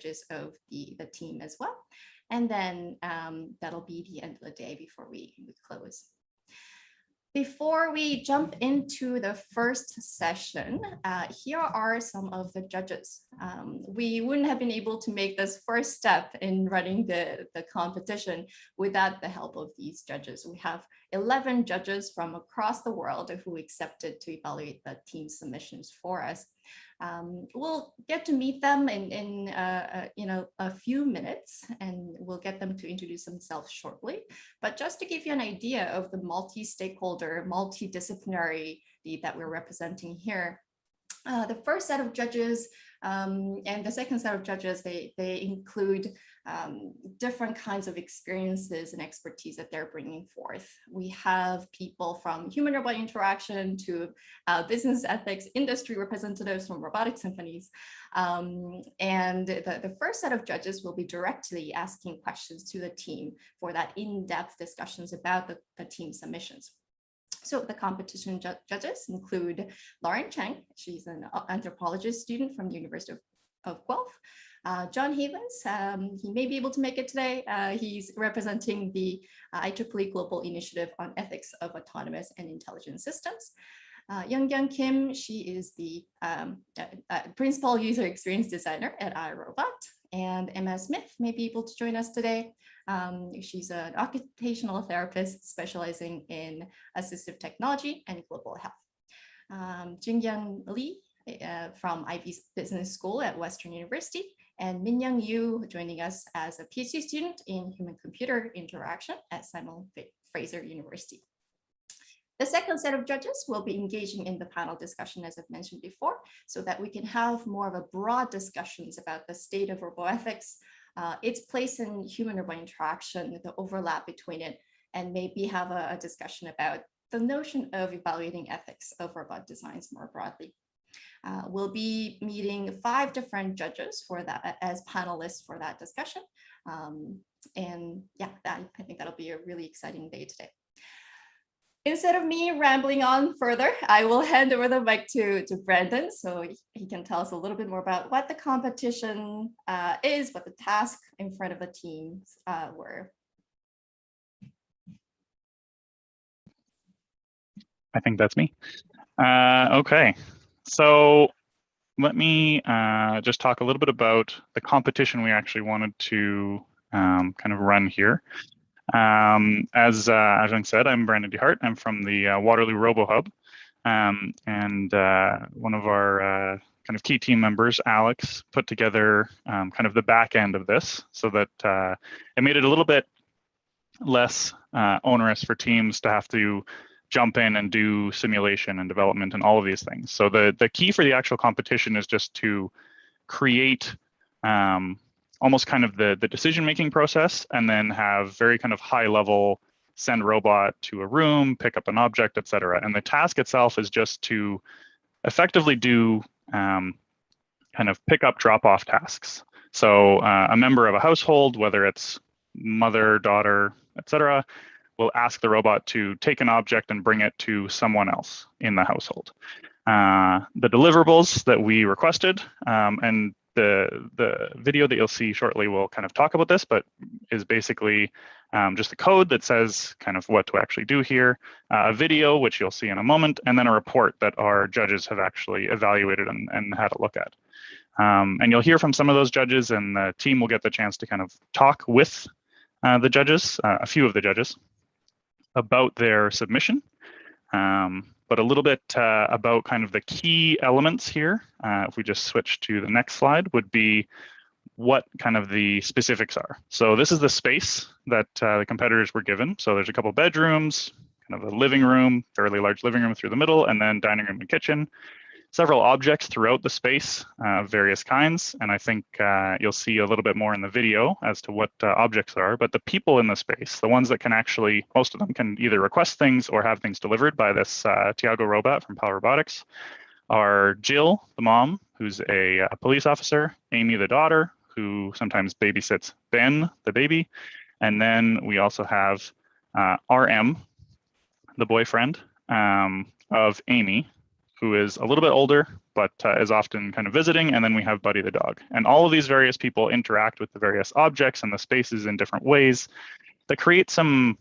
judges of the team as well. And then that'll be the end of the day before we close. Before we jump into the first session, here are some of the judges. We wouldn't have been able to make this first step in running the competition without the help of these judges. We have 11 judges from across the world who accepted to evaluate the team submissions for us. We'll get to meet them in a few minutes, and we'll get them to introduce themselves shortly. But just to give you an idea of the multi-stakeholder, multidisciplinary that we're representing here, the first set of judges and the second set of judges, they include different kinds of experiences and expertise that they're bringing forth. We have people from human-robot interaction to business ethics, industry representatives from robotics companies. And the first set of judges will be directly asking questions to the team for that in-depth discussions about the team submissions. So the competition judges include Lauren Chang. She's an anthropologist student from the University of Guelph. John Havens, he may be able to make it today. He's representing the IEEE Global Initiative on Ethics of Autonomous and Intelligent Systems. Young Kim, she is the Principal User Experience Designer at iRobot. And Emma Smith may be able to join us today. She's an occupational therapist specializing in assistive technology and global health. Jingyoung Lee from Ivy's Business School at Western University, and Minyoung Yu joining us as a PhD student in human-computer interaction at Simon Fraser University. The second set of judges will be engaging in the panel discussion, as I've mentioned before, so that we can have more of a broad discussions about the state of roboethics, its place in human-robot interaction, the overlap between it, and maybe have a discussion about the notion of evaluating ethics of robot designs more broadly. We'll be meeting 5 different judges for that as panelists for that discussion. And yeah, I think that'll be a really exciting day today. Instead of me rambling on further, I will hand over the mic to Brandon so he can tell us a little bit more about what the competition is, what the task in front of the teams were. I think that's me. Okay, so let me just talk a little bit about the competition we actually wanted to kind of run here. As Ajahn said, I'm Brandon DeHart. I'm from the Waterloo RoboHub, and one of our kind of key team members, Alex, put together kind of the back end of this so that it made it a little bit less onerous for teams to have to jump in and do simulation and development and all of these things. So the key for the actual competition is just to create almost kind of the decision-making process, and then have very kind of high level, send robot to a room, pick up an object, et cetera. And the task itself is just to effectively do kind of pick up, drop off tasks. So a member of a household, whether it's mother, daughter, et cetera, will ask the robot to take an object and bring it to someone else in the household. The deliverables that we requested, and the video that you'll see shortly will kind of talk about this, but is basically just the code that says kind of what to actually do here, a video, which you'll see in a moment, and then a report that our judges have actually evaluated and had a look at. And you'll hear from some of those judges, and the team will get the chance to kind of talk with the judges, a few of the judges, about their submission. But a little bit about kind of the key elements here, if we just switch to the next slide, would be what kind of the specifics are. So this is the space that the competitors were given. So there's a couple bedrooms, kind of a living room, fairly large living room through the middle, and then dining room and kitchen. Several objects throughout the space of various kinds. And I think you'll see a little bit more in the video as to what objects are, but the people in the space, the ones that can actually, most of them can either request things or have things delivered by this Tiago robot from Pal Robotics, are Jill, the mom, who's a police officer, Amy, the daughter, who sometimes babysits Ben, the baby. And then we also have RM, the boyfriend of Amy, who is a little bit older, but is often kind of visiting. And then we have Buddy the dog. And all of these various people interact with the various objects and the spaces in different ways that create some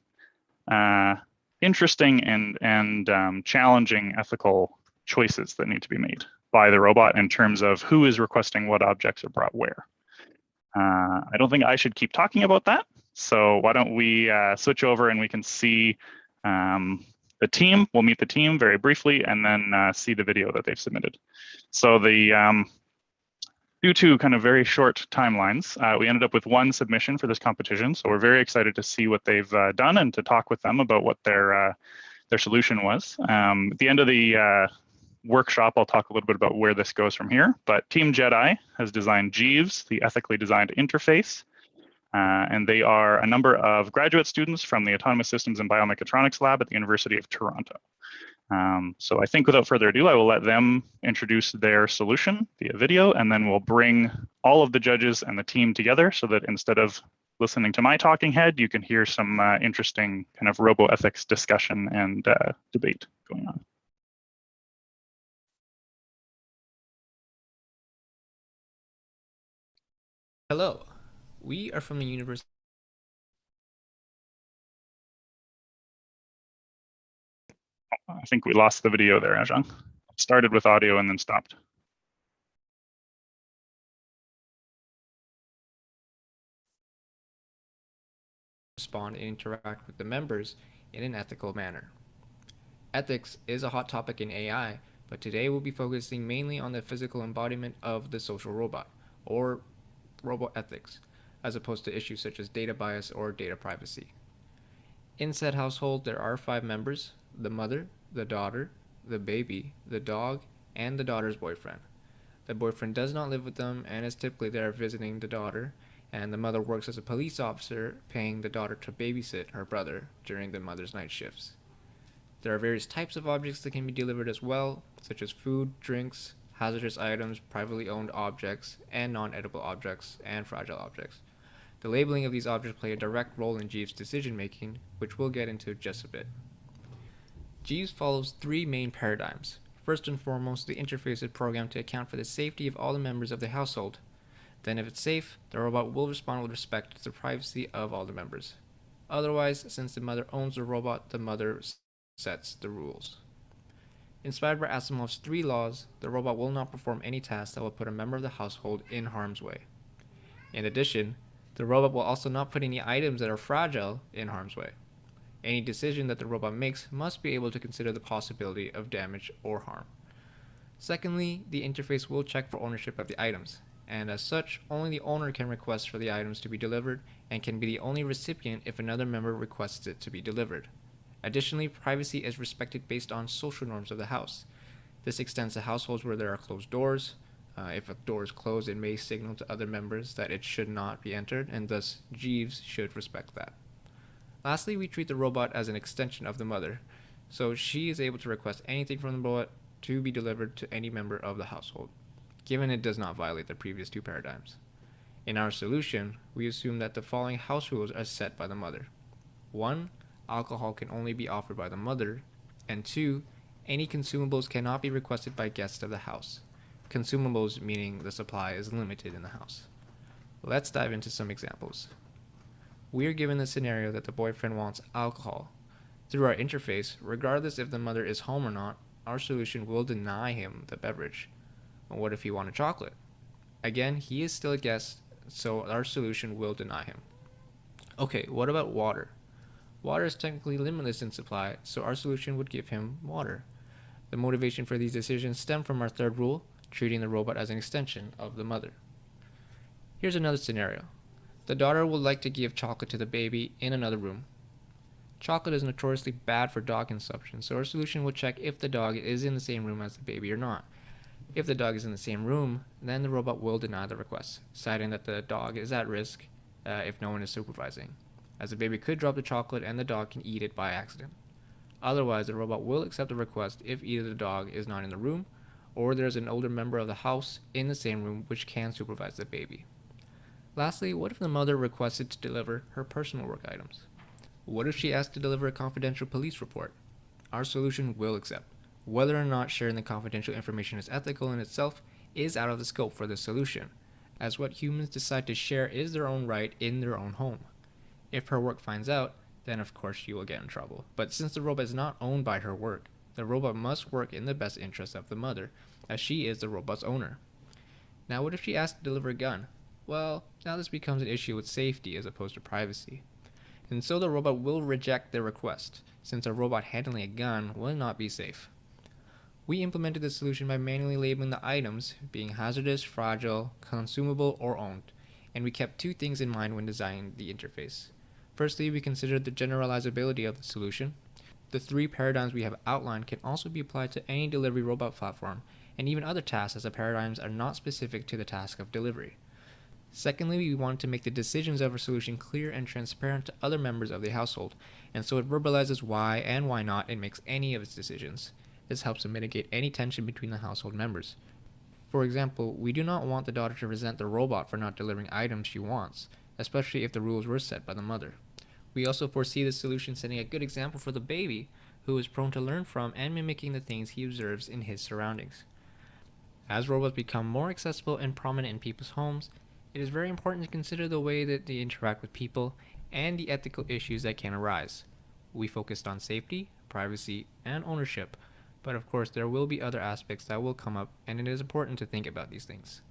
interesting and challenging ethical choices that need to be made by the robot in terms of who is requesting what objects are brought where. I don't think I should keep talking about that. So why don't we switch over and we can see the team. We'll meet the team very briefly and then see the video that they've submitted. So due to kind of very short timelines, we ended up with one submission for this competition. So we're very excited to see what they've done and to talk with them about what their solution was. At the end of the workshop, I'll talk a little bit about where this goes from here. But Team JEDI has designed Jeeves, the ethically designed interface. And they are a number of graduate students from the Autonomous Systems and Biomechatronics Lab at the University of Toronto. So I think without further ado, I will let them introduce their solution via video, and then we'll bring all of the judges and the team together so that instead of listening to my talking head, you can hear some interesting kind of roboethics discussion and debate going on. Hello, we are from the University. I think we lost the video there, Ajahn. Started with audio and then stopped. Respond and interact with the members in an ethical manner. Ethics is a hot topic in AI, but today we'll be focusing mainly on the physical embodiment of the social robot, or roboethics, as opposed to issues such as data bias or data privacy. In said household, there are 5 members: the mother, the daughter, the baby, the dog, and the daughter's boyfriend. The boyfriend does not live with them and is typically there visiting the daughter, and the mother works as a police officer, paying the daughter to babysit her brother during the mother's night shifts. There are various types of objects that can be delivered as well, such as food, drinks, hazardous items, privately owned objects, and non-edible objects, and fragile objects. The labeling of these objects play a direct role in Jeeves' decision-making, which we'll get into just a bit. Jeeves follows 3 main paradigms. First and foremost, the interface is programmed to account for the safety of all the members of the household. Then if it's safe, the robot will respond with respect to the privacy of all the members. Otherwise, since the mother owns the robot, the mother sets the rules. Inspired by Asimov's 3 laws, the robot will not perform any tasks that will put a member of the household in harm's way. In addition, the robot will also not put any items that are fragile in harm's way. Any decision that the robot makes must be able to consider the possibility of damage or harm. Secondly, the interface will check for ownership of the items, and as such, only the owner can request for the items to be delivered and can be the only recipient if another member requests it to be delivered. Additionally, privacy is respected based on social norms of the house. This extends to households where there are closed doors. If a door is closed, it may signal to other members that it should not be entered, and thus Jeeves should respect that. Lastly, we treat the robot as an extension of the mother, so she is able to request anything from the robot to be delivered to any member of the household, given it does not violate the previous 2 paradigms. In our solution, we assume that the following house rules are set by the mother. 1. Alcohol can only be offered by the mother, and 2. Any consumables cannot be requested by guests of the house. Consumables meaning the supply is limited in the house. Let's dive into some examples. We are given the scenario that the boyfriend wants alcohol. Through our interface, regardless if the mother is home or not, our solution will deny him the beverage. What if he wanted chocolate? Again, he is still a guest, so our solution will deny him. Okay, what about water? Water is technically limitless in supply, so our solution would give him water. The motivation for these decisions stem from our 3rd rule, treating the robot as an extension of the mother. Here's another scenario. The daughter would like to give chocolate to the baby in another room. Chocolate is notoriously bad for dog consumption, so our solution would check if the dog is in the same room as the baby or not. If the dog is in the same room, then the robot will deny the request, citing that the dog is at risk if no one is supervising, as the baby could drop the chocolate and the dog can eat it by accident. Otherwise, the robot will accept the request if either the dog is not in the room or there is an older member of the house in the same room which can supervise the baby. Lastly, what if the mother requested to deliver her personal work items? What if she asked to deliver a confidential police report? Our solution will accept. Whether or not sharing the confidential information is ethical in itself is out of the scope for this solution, as what humans decide to share is their own right in their own home. If her work finds out, then of course she will get in trouble. But since the robot is not owned by her work, the robot must work in the best interest of the mother, as she is the robot's owner. Now what if she asks to deliver a gun? Well, now this becomes an issue with safety as opposed to privacy. And so the robot will reject the request, since a robot handling a gun will not be safe. We implemented the solution by manually labeling the items being hazardous, fragile, consumable, or owned, and we kept two things in mind when designing the interface. Firstly, we considered the generalizability of the solution. The three paradigms we have outlined can also be applied to any delivery robot platform, and even other tasks, as the paradigms are not specific to the task of delivery. Secondly, we wanted to make the decisions of our solution clear and transparent to other members of the household, and so it verbalizes why and why not it makes any of its decisions. This helps to mitigate any tension between the household members. For example, we do not want the daughter to resent the robot for not delivering items she wants, especially if the rules were set by the mother. We also foresee the solution setting a good example for the baby, who is prone to learn from and mimicking the things he observes in his surroundings. As robots become more accessible and prominent in people's homes, it is very important to consider the way that they interact with people and the ethical issues that can arise. We focused on safety, privacy, and ownership, but of course there will be other aspects that will come up, and it is important to think about these things.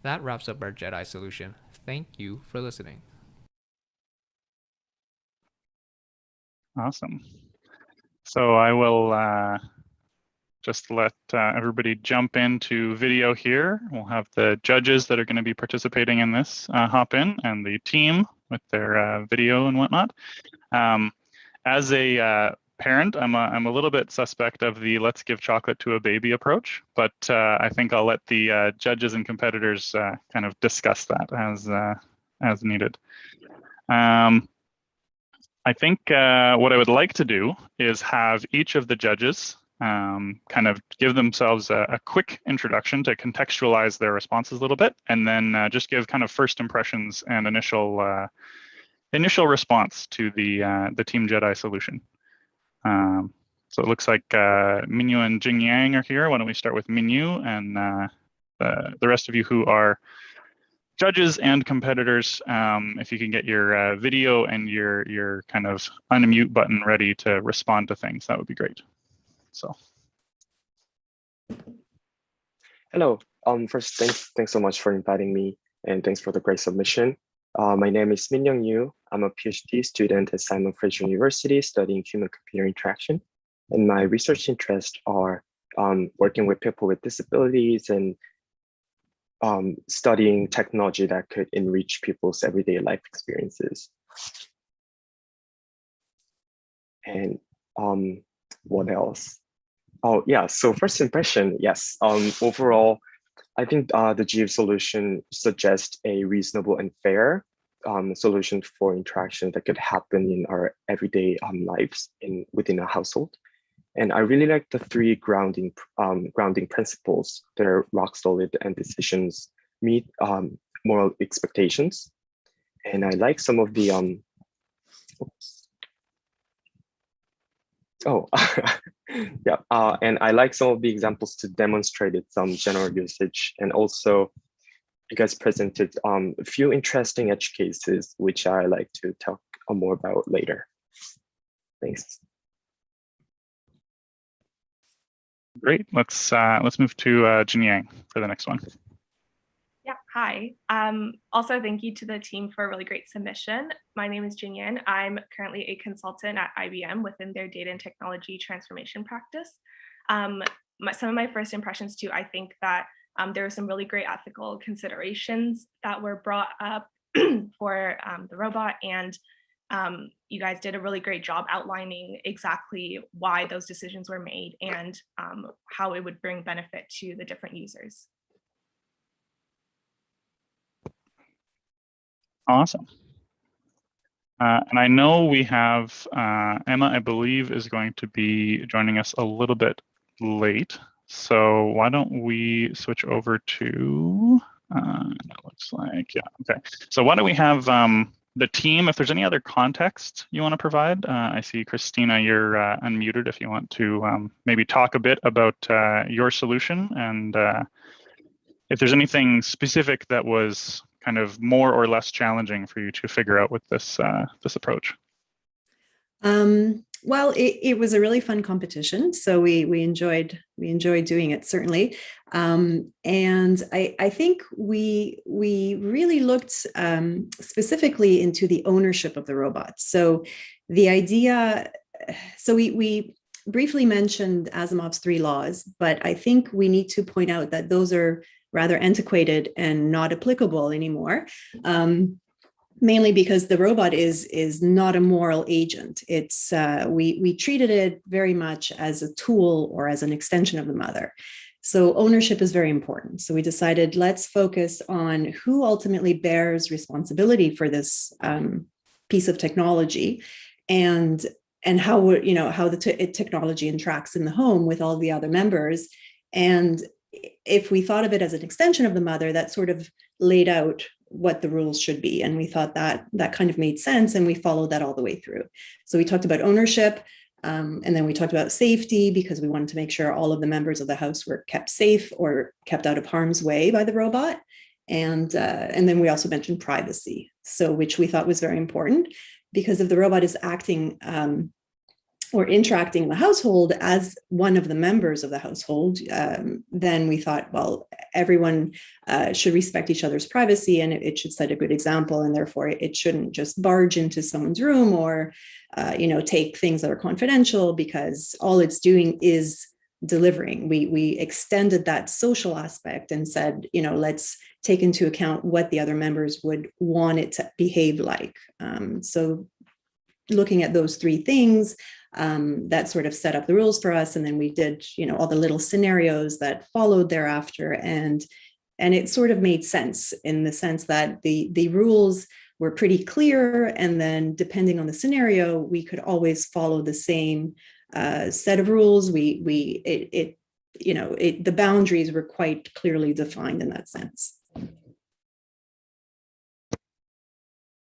That wraps up our JEDI solution. Thank you for listening. Awesome. So I will just let everybody jump into video here. We'll have the judges that are going to be participating in this hop in, and the team with their video and whatnot. As a parent, I'm a little bit suspect of the let's give chocolate to a baby approach, but I think I'll let the judges and competitors kind of discuss that as needed. I think what I would like to do is have each of the judges kind of give themselves a quick introduction to contextualize their responses a little bit, and then just give kind of first impressions and initial response to the Team JEDI solution. So it looks like Minyu and Jingyang are here. Why don't we start with Minyu, and the rest of you who are judges and competitors, if you can get your video and your kind of unmute button ready to respond to things, that would be great. So. Hello. First, thanks so much for inviting me, and thanks for the great submission. My name is Minyoung Yu. I'm a PhD student at Simon Fraser University studying human-computer interaction. And my research interests are working with people with disabilities and studying technology that could enrich people's everyday life experiences. And what else? Oh yeah, so first impression, yes. Overall, I think the GIF solution suggests a reasonable and fair solution for interaction that could happen in our everyday lives within a household. And I really like the three grounding principles that are rock solid and decisions meet moral expectations. And I like some of the yeah, and I like some of the examples to demonstrate some general usage, and also you guys presented a few interesting edge cases, which I like to talk more about later. Thanks. Great. Let's move to Jinyang for the next one. Yeah, hi. Also, thank you to the team for a really great submission. My name is Jinyan. I'm currently a consultant at IBM within their data and technology transformation practice. Some of my first impressions too, I think that there were some really great ethical considerations that were brought up for the robot, and you guys did a really great job outlining exactly why those decisions were made and how it would bring benefit to the different users. Awesome. And I know we have Emma, I believe, is going to be joining us a little bit late. So why don't we switch over to, it looks like, yeah, okay. So why don't we have the team, if there's any other context you want to provide. I see, Christina, you're unmuted if you want to maybe talk a bit about your solution, and if there's anything specific that was kind of more or less challenging for you to figure out with this this approach. Well, it was a really fun competition, so we enjoyed doing it, certainly. And I think we really looked specifically into the ownership of the robot. So the idea, so we briefly mentioned Asimov's 3 laws, but I think we need to point out that those are rather antiquated and not applicable anymore. Mainly because the robot is not a moral agent. It's we treated it very much as a tool or as an extension of the mother. So ownership is very important. So we decided, let's focus on who ultimately bears responsibility for this piece of technology, and how how the technology interacts in the home with all the other members. And if we thought of it as an extension of the mother, that sort of laid out what the rules should be. And we thought that kind of made sense, and we followed that all the way through. So we talked about ownership, and then we talked about safety, because we wanted to make sure all of the members of the house were kept safe or kept out of harm's way by the robot. And then we also mentioned privacy, so which we thought was very important, because if the robot is acting or interacting in the household as one of the members of the household, then we thought, well, everyone should respect each other's privacy, and it should set a good example, and therefore it shouldn't just barge into someone's room or take things that are confidential, because all it's doing is delivering. We extended that social aspect and said, let's take into account what the other members would want it to behave like. So looking at those 3 things, that sort of set up the rules for us. And then we did, all the little scenarios that followed thereafter. And it sort of made sense, in the sense that the rules were pretty clear. And then depending on the scenario, we could always follow the same set of rules. The boundaries were quite clearly defined in that sense.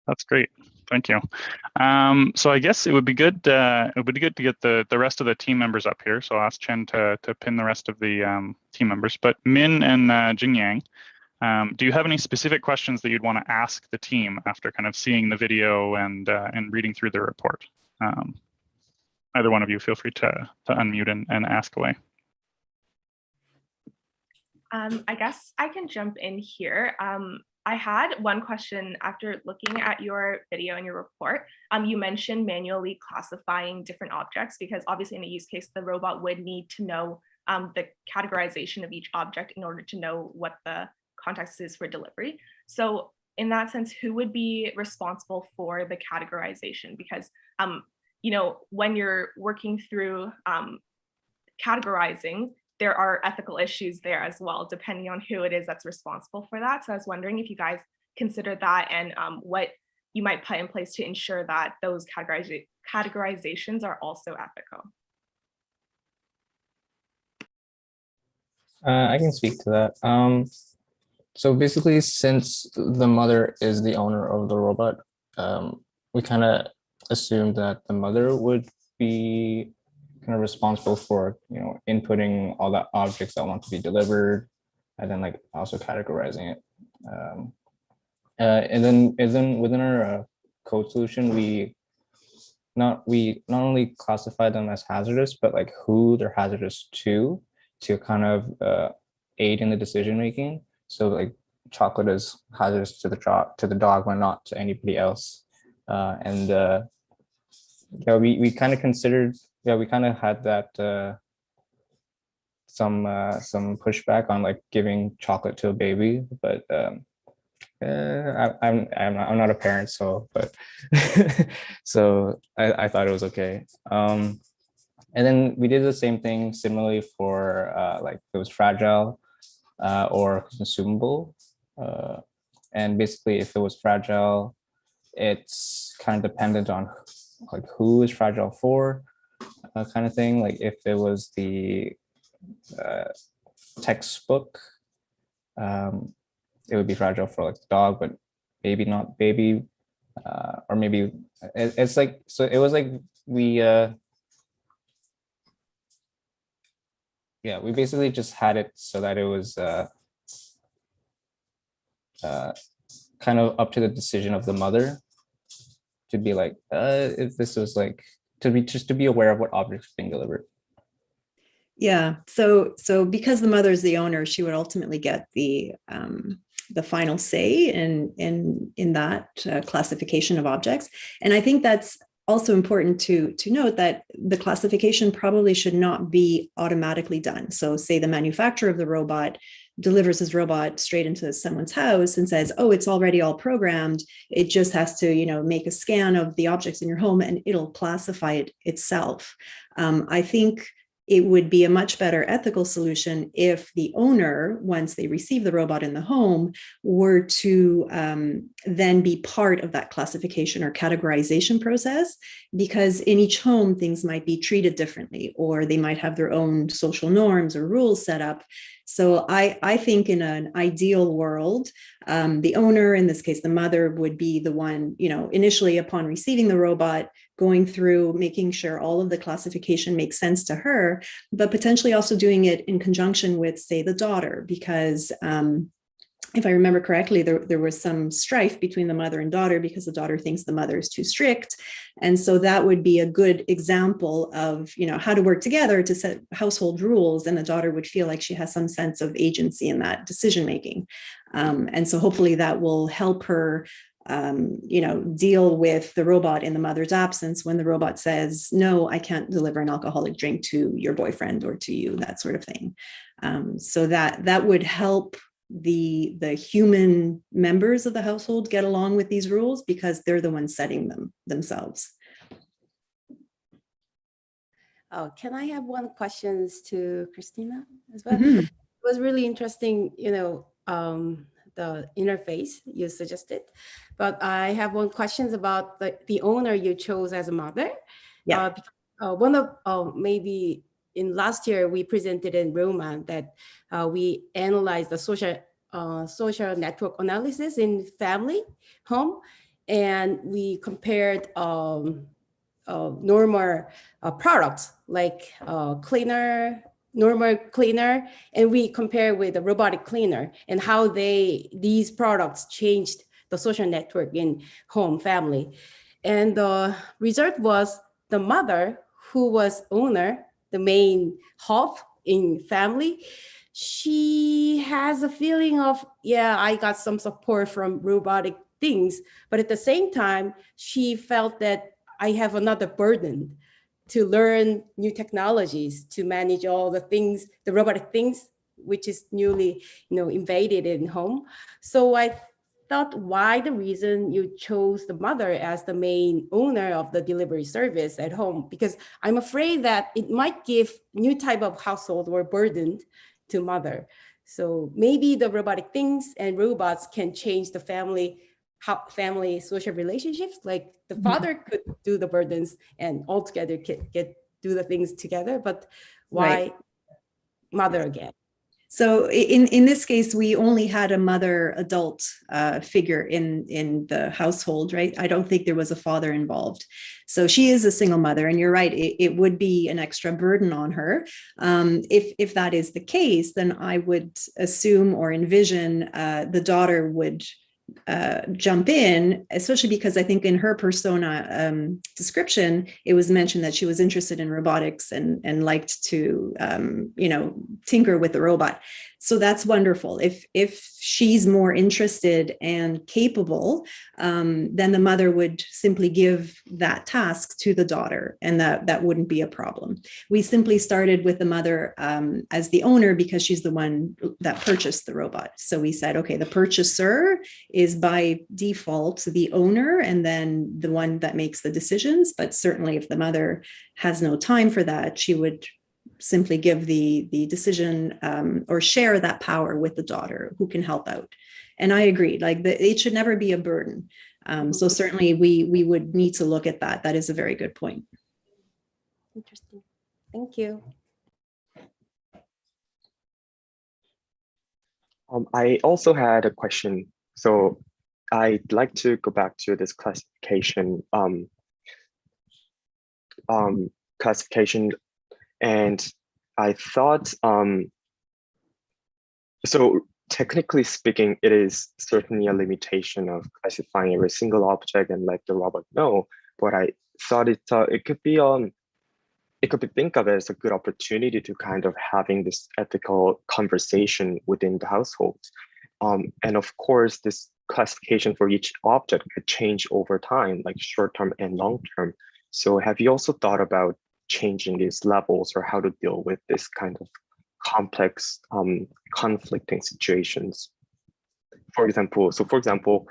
That's great. Thank you. So I guess it would be good. It would be good to get the rest of the team members up here. So I'll ask Chen to pin the rest of the team members. But Min and Jingyang, do you have any specific questions that you'd want to ask the team after kind of seeing the video and reading through the report? Either one of you, feel free to unmute and ask away. I guess I can jump in here. I had one question after looking at your video and your report. You mentioned manually classifying different objects, because obviously in a use case, the robot would need to know the categorization of each object in order to know what the context is for delivery. So in that sense, who would be responsible for the categorization? Because when you're working through categorizing, there are ethical issues there as well, depending on who it is that's responsible for that. So I was wondering if you guys considered that, and what you might put in place to ensure that those categorizations are also ethical. I can speak to that. So basically, since the mother is the owner of the robot, we kind of assumed that the mother would be kind of responsible for inputting all the objects that want to be delivered, and then also categorizing it. And then within our code solution, we not only classify them as hazardous, but who they're hazardous to kind of aid in the decision making. So chocolate is hazardous to the dog, but not to anybody else. We kind of considered. Yeah, we kind of had that some pushback on giving chocolate to a baby, but I'm not a parent, so so I thought it was okay. And then we did the same thing similarly for if it was fragile or consumable, and basically if it was fragile, it's kind of dependent on who is fragile for. Kind of thing. If it was the textbook, it would be fragile for the dog, but maybe not baby. or maybe it's like, so it was like we yeah, we basically just had it so that it was kind of up to the decision of the mother to be like, if this was like, to be aware of what objects are being delivered. Yeah. So because the mother is the owner, she would ultimately get the final say in that classification of objects. And I think that's also important to note that the classification probably should not be automatically done. So say the manufacturer of the robot delivers his robot straight into someone's house and says, oh, it's already all programmed. It just has to, make a scan of the objects in your home and it'll classify it itself. I think it would be a much better ethical solution if the owner, once they receive the robot in the home, were to then be part of that classification or categorization process, because in each home, things might be treated differently, or they might have their own social norms or rules set up. So I think in an ideal world, the owner, in this case, the mother, would be the one, initially upon receiving the robot, going through, making sure all of the classification makes sense to her, but potentially also doing it in conjunction with, say, the daughter, because if I remember correctly, there was some strife between the mother and daughter because the daughter thinks the mother is too strict. And so that would be a good example of, how to work together to set household rules, and the daughter would feel like she has some sense of agency in that decision-making. And so hopefully that will help her deal with the robot in the mother's absence when the robot says, no, I can't deliver an alcoholic drink to your boyfriend or to you, that sort of thing. So that would help the human members of the household get along with these rules, because they're the ones setting them themselves. Oh, can I have one questions to Christina as well? Mm-hmm. It was really interesting, the interface you suggested, but I have one questions about the owner you chose as a mother. Yeah. One of maybe in last year we presented in Roma that we analyzed the social network analysis in family home, and we compared normal products like normal cleaner, and we compare with the robotic cleaner and how these products changed the social network in home family. And the result was the mother, who was owner, the main hub in family, she has a feeling of, yeah, I got some support from robotic things, but at the same time, she felt that I have another burden to learn new technologies, to manage all the things, the robotic things, which is newly, invaded in home. So I thought, why the reason you chose the mother as the main owner of the delivery service at home? Because I'm afraid that it might give new type of household or burden to mother. So maybe the robotic things and robots can change the family social relationships. Like the father could do the burdens and all together do the things together, but why Right. mother again? So in this case, we only had a mother adult figure in the household, right? I don't think there was a father involved. So she is a single mother, and you're right, it would be an extra burden on her. If that is the case, then I would assume or envision the daughter would jump in, especially because I think in her persona description, it was mentioned that she was interested in robotics and liked to, tinker with the robot. So that's wonderful. If she's more interested and capable, then the mother would simply give that task to the daughter, and that wouldn't be a problem. We simply started with the mother as the owner because she's the one that purchased the robot. So we said, okay, the purchaser is by default the owner and then the one that makes the decisions. But certainly if the mother has no time for that, she would simply give the decision or share that power with the daughter who can help out. And I agree, it should never be a burden. So certainly we would need to look at that. That is a very good point. Interesting. Thank you. I also had a question. So I'd like to go back to this classification, and I thought, so technically speaking, it is certainly a limitation of classifying every single object and let the robot know. But I thought it could be think of it as a good opportunity to kind of having this ethical conversation within the household. And of course, this classification for each object could change over time, like short-term and long-term. So have you also thought about changing these levels or how to deal with this kind of complex conflicting situations? For example,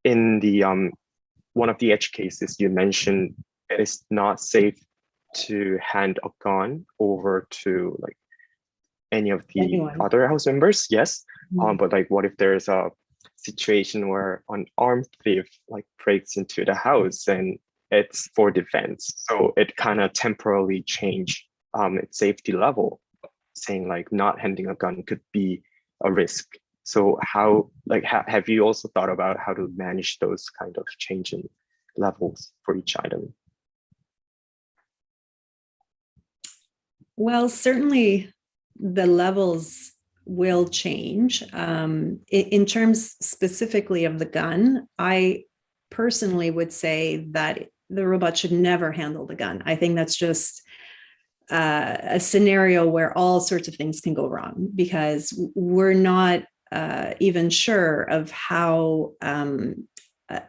in the one of the edge cases you mentioned, it is not safe to hand a gun over to like any of the Anyone. other house members. Yes, but like, what if there's a situation where an armed thief like breaks into the house and it's for defense? So it kind of temporarily changed its safety level, saying like not handing a gun could be a risk. So how, like, have you also thought about how to manage those kind of changing levels for each item? Well, certainly the levels will change. In terms specifically of the gun, I personally would say that the robot should never handle the gun. I think that's just a scenario where all sorts of things can go wrong, because we're not even sure of how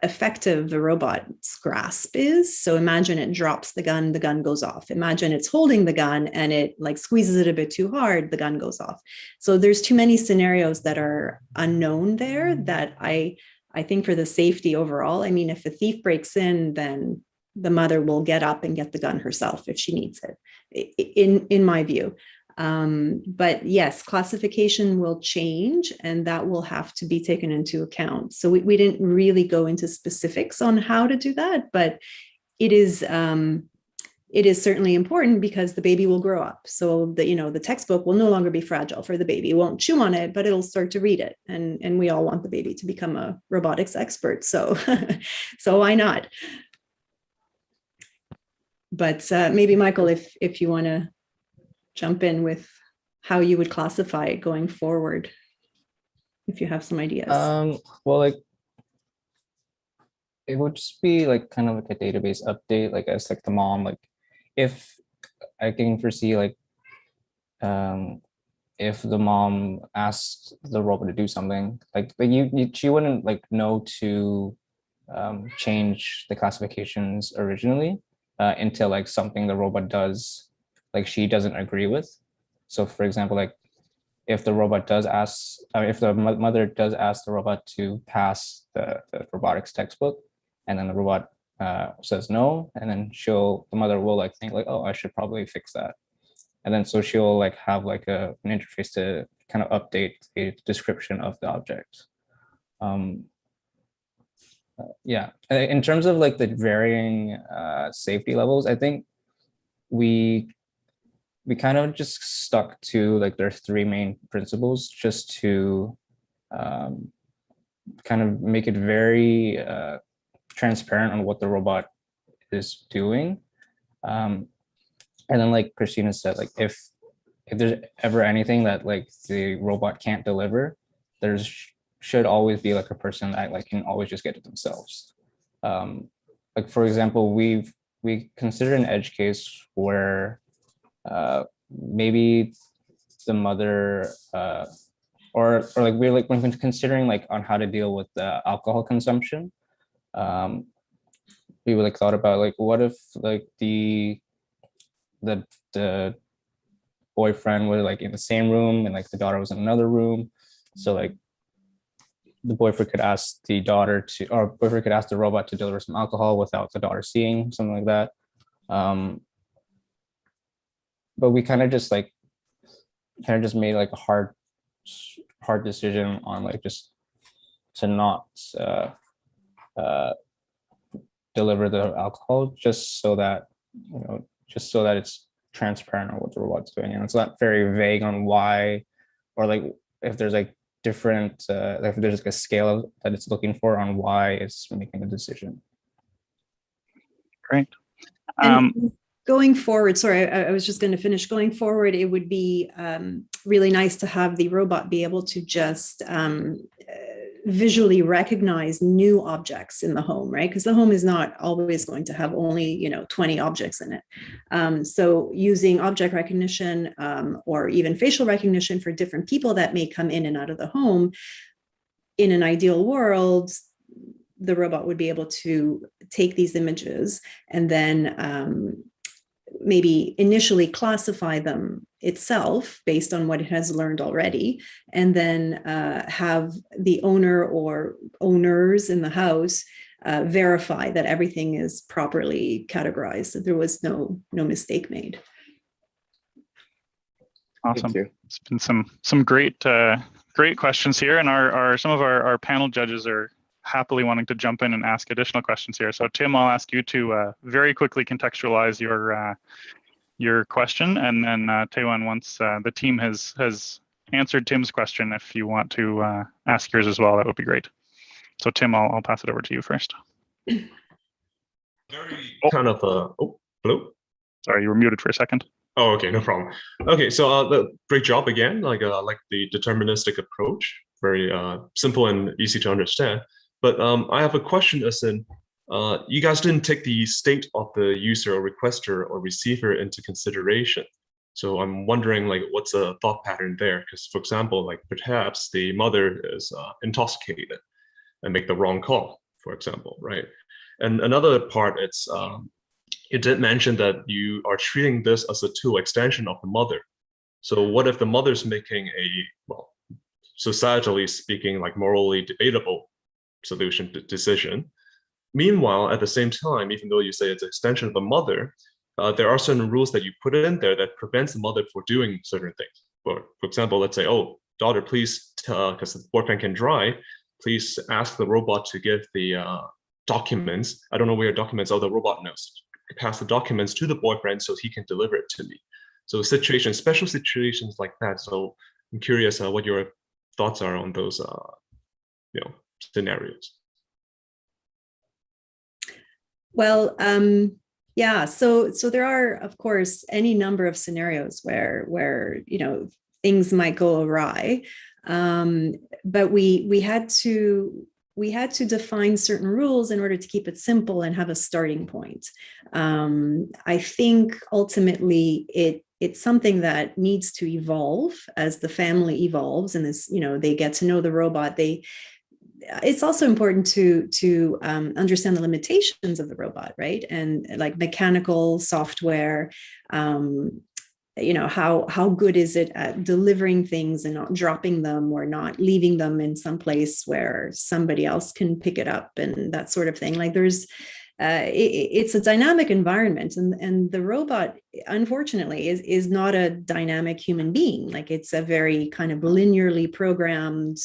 effective the robot's grasp is. So imagine it drops the gun goes off. Imagine it's holding the gun and it like squeezes it a bit too hard, the gun goes off. So there's too many scenarios that are unknown there that I think for the safety overall, I mean, if a thief breaks in, then the mother will get up and get the gun herself if she needs it, in my view. But yes, classification will change and that will have to be taken into account. So we didn't really go into specifics on how to do that, but it is certainly important because the baby will grow up. So that, you know, the textbook will no longer be fragile for the baby. It won't chew on it, but it'll start to read it. And we all want the baby to become a robotics expert. So, so why not? But maybe Michael, if you want to jump in with how you would classify it going forward, if you have some ideas. Well, like it would just be like kind of like a database update, like as like the mom, like if I can foresee like if the mom asks the robot to do something, like she wouldn't like know to change the classifications originally until like something the robot does like she doesn't agree with. So for example, like if the robot does ask, if the mother does ask the robot to pass the robotics textbook, and then the robot says no, and then the mother will like think like, oh, I should probably fix that. And then so she'll like have like an interface to kind of update a description of the object. Yeah, in terms of like the varying safety levels, I think we kind of just stuck to like their three main principles just to kind of make it very transparent on what the robot is doing. And then like Christina said, like if there's ever anything that like the robot can't deliver, there's should always be like a person that like can always just get it themselves. Like for example, we considered an edge case where maybe the mother or like we're like when considering like on how to deal with the alcohol consumption, we like thought about like what if like the boyfriend was like in the same room and like the daughter was in another room, so like the boyfriend could ask the daughter to, or boyfriend could ask the robot to deliver some alcohol without the daughter seeing, something like that. But we kind of just made like a hard decision on like just to not deliver the alcohol, just so that it's transparent on what the robot's doing, and it's not very vague on why, or like if there's like different, if there's like a scale that it's looking for on why it's making a decision. Great. And going forward, sorry, I was just going to finish. Going forward, it would be really nice to have the robot be able to just visually recognize new objects in the home, right? Because the home is not always going to have only 20 objects in it. So using object recognition or even facial recognition for different people that may come in and out of the home, in an ideal world, the robot would be able to take these images and then maybe initially classify them itself based on what it has learned already, and then have the owner or owners in the house verify that everything is properly categorized, that there was no mistake made. Awesome. Thank you. It's been some great questions here, and some of our panel judges are happily wanting to jump in and ask additional questions here. So Tim, I'll ask you to very quickly contextualize your question, and then Taewon, once the team has answered Tim's question, if you want to ask yours as well, that would be great. So Tim, I'll pass it over to you first. Kind of hello? Sorry, you were muted for a second. Oh, okay, no problem. Okay, so great job again, like the deterministic approach, very simple and easy to understand. But I have a question as in, you guys didn't take the state of the user or requester or receiver into consideration. So I'm wondering, like, what's a thought pattern there? Because, for example, like perhaps the mother is intoxicated and make the wrong call, for example, right? And another part, it's you did mention that you are treating this as a tool extension of the mother. So what if the mother's making a, well, societally speaking, like morally debatable solution decision? Meanwhile, at the same time, even though you say it's an extension of the mother, there are certain rules that you put in there that prevents the mother from doing certain things. For example, let's say, oh, daughter, please, because the boyfriend can drive, please ask the robot to give the documents. I don't know where your documents are, the robot knows. Pass the documents to the boyfriend so he can deliver it to me. So situations, special situations like that. So I'm curious what your thoughts are on those scenarios. Well, yeah, so there are, of course, any number of scenarios where things might go awry, but we had to define certain rules in order to keep it simple and have a starting point. I think ultimately it's something that needs to evolve as the family evolves, and as they get to know the robot. It's also important to understand the limitations of the robot, right? And like mechanical software, how good is it at delivering things and not dropping them or not leaving them in some place where somebody else can pick it up and that sort of thing. Like it's a dynamic environment, and the robot, unfortunately, is not a dynamic human being. Like it's a very kind of linearly programmed,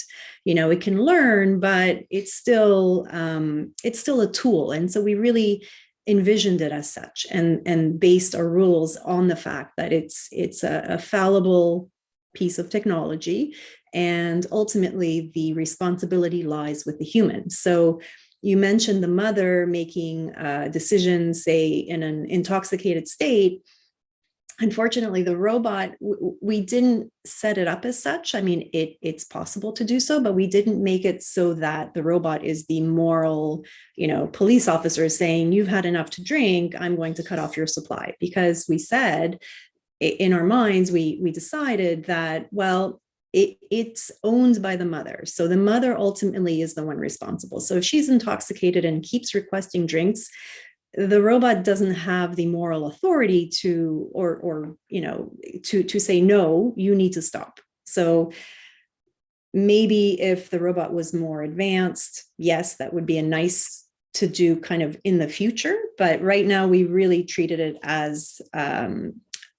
it can learn, but it's still a tool. And so we really envisioned it as such, and based our rules on the fact that it's a fallible piece of technology, and ultimately the responsibility lies with the human. So you mentioned the mother making decisions, say, in an intoxicated state. Unfortunately, the robot, we didn't set it up as such. I mean, it's possible to do so, but we didn't make it so that the robot is the moral, police officer saying, you've had enough to drink, I'm going to cut off your supply. Because we said, in our minds, we decided that, well, it's owned by the mother. So the mother ultimately is the one responsible. So if she's intoxicated and keeps requesting drinks, the robot doesn't have the moral authority to say, no, you need to stop. So maybe if the robot was more advanced, yes, that would be a nice to do kind of in the future. But right now we really treated it as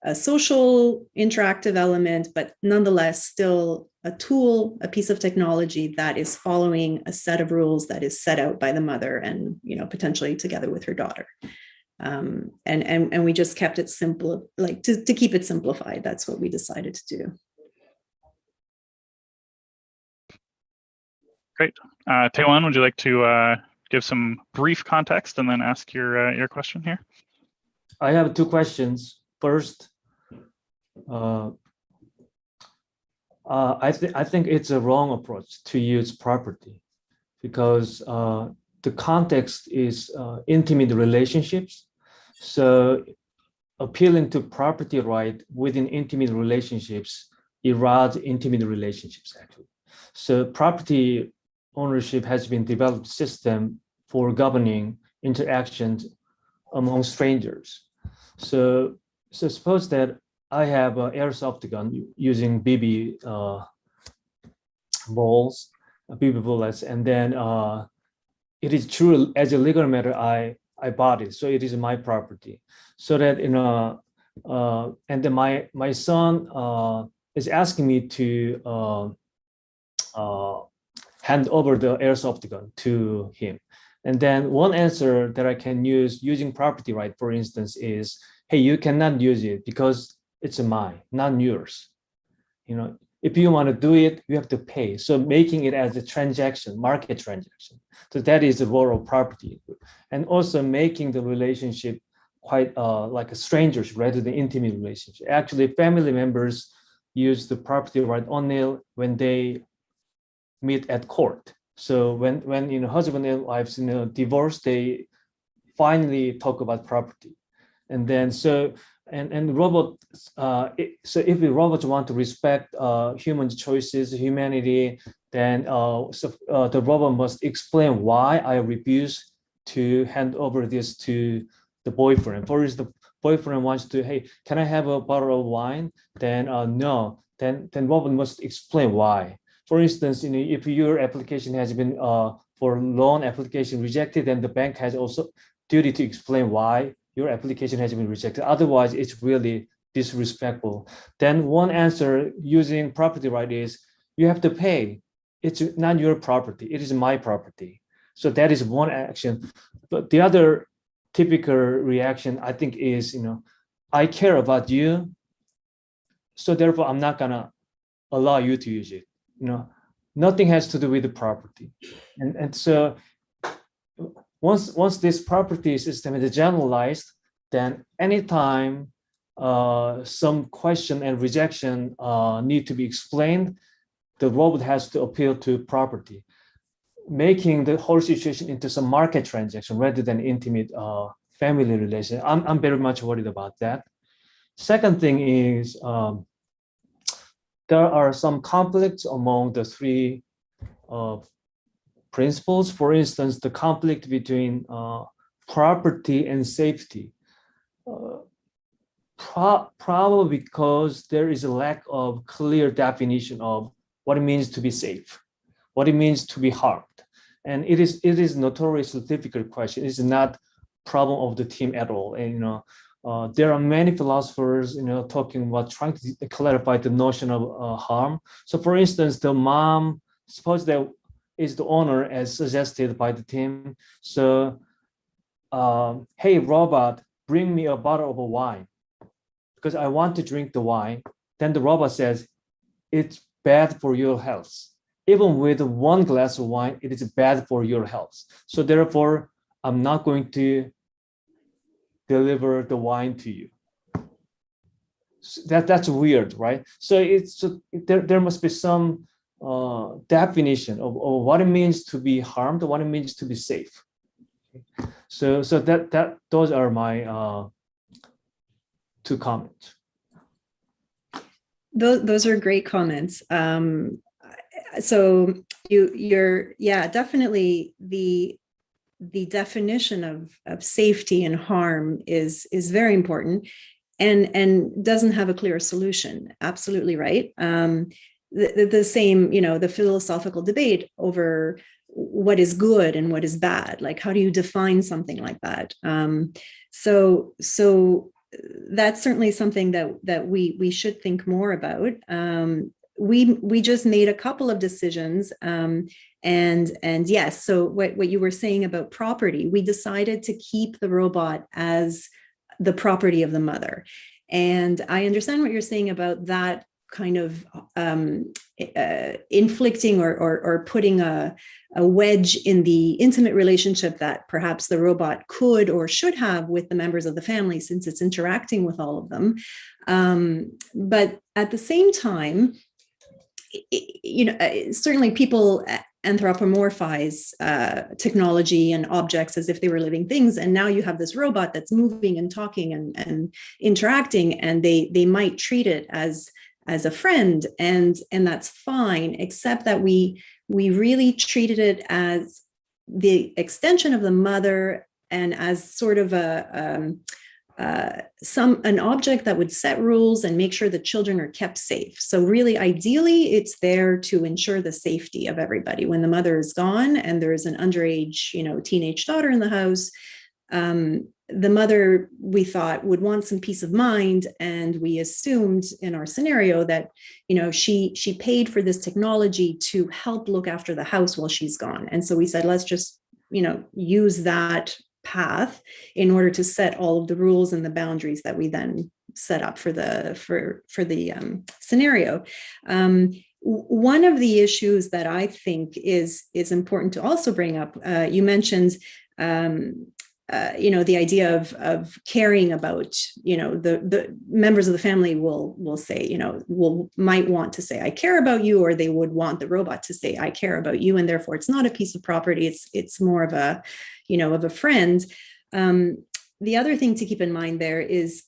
a social interactive element, but nonetheless still a tool, a piece of technology that is following a set of rules that is set out by the mother and potentially together with her daughter. And we just kept it simple, like to keep it simplified. That's what we decided to do. Great. Taewon, would you like to give some brief context and then ask your question here? I have two questions. First, I think it's a wrong approach to use property, because the context is intimate relationships. So appealing to property right within intimate relationships erodes intimate relationships, actually. So property ownership has been developed system for governing interactions among strangers. So suppose that I have an airsoft gun using BB balls, BB bullets, and then it is true as a legal matter I bought it, so it is my property. So that and then my son is asking me to hand over the airsoft gun to him. And then one answer that I can use using property right, for instance, is, hey, you cannot use it because it's mine, not yours. If you want to do it, you have to pay. So making it as a transaction, market transaction. So that is the role of property. And also making the relationship quite like a strangers rather than intimate relationship. Actually, family members use the property right only when they meet at court. So when husband and wives divorce, they finally talk about property. And then and robots, so if the robots want to respect human choices, humanity, then the robot must explain why I refuse to hand over this to the boyfriend. For instance, the boyfriend wants to, hey, can I have a bottle of wine? Then no, then robot must explain why. For instance, if your application has been for loan application rejected, then the bank has also duty to explain why your application has been rejected. Otherwise, it's really disrespectful. Then one answer using property right is you have to pay. It's not your property. It is my property. So that is one action. But the other typical reaction, I think, is, I care about you, so therefore I'm not gonna allow you to use it. Nothing has to do with the property. And so once this property system is generalized, then anytime some question and rejection need to be explained, the robot has to appeal to property, making the whole situation into some market transaction rather than intimate family relation. I'm very much worried about that. Second thing is there are some conflicts among the three principles. For instance, the conflict between property and safety. Probably because there is a lack of clear definition of what it means to be safe, what it means to be harmed. And it is notoriously difficult question. It's not problem of the team at all. And there are many philosophers talking about trying to clarify the notion of harm. So for instance, the mom, suppose that is the owner as suggested by the team. So hey, robot, bring me a bottle of wine because I want to drink the wine. Then the robot says, it's bad for your health. Even with one glass of wine, it is bad for your health. So therefore, I'm not going to deliver the wine to you. So that's weird, right? So there must be some definition of what it means to be harmed, what it means to be safe. So those are my two comments. Those are great comments. So you're definitely the definition of safety and harm is very important and doesn't have a clear solution. Absolutely right. The same, the philosophical debate over what is good and what is bad. Like, how do you define something like that? So that's certainly something that we should think more about. We just made a couple of decisions, and yes, so what you were saying about property, we decided to keep the robot as the property of the mother. And I understand what you're saying about that kind of inflicting or putting a wedge in the intimate relationship that perhaps the robot could or should have with the members of the family, since it's interacting with all of them. But at the same time, certainly people anthropomorphize technology and objects as if they were living things. And now you have this robot that's moving and talking and interacting, and they might treat it as a friend, and that's fine, except that we really treated it as the extension of the mother and as sort of an object that would set rules and make sure the children are kept safe. So really, ideally, it's there to ensure the safety of everybody. When the mother is gone and there is an underage, teenage daughter in the house, the mother, we thought, would want some peace of mind, and we assumed in our scenario that she paid for this technology to help look after the house while she's gone. And so we said, let's just use that path in order to set all of the rules and the boundaries that we then set up for the scenario. One of the issues that I think is important to also bring up, you mentioned the idea of caring about, the members of the family will say, might want to say, I care about you, or they would want the robot to say, I care about you. And therefore it's not a piece of property. It's more of a, of a friend. The other thing to keep in mind there is,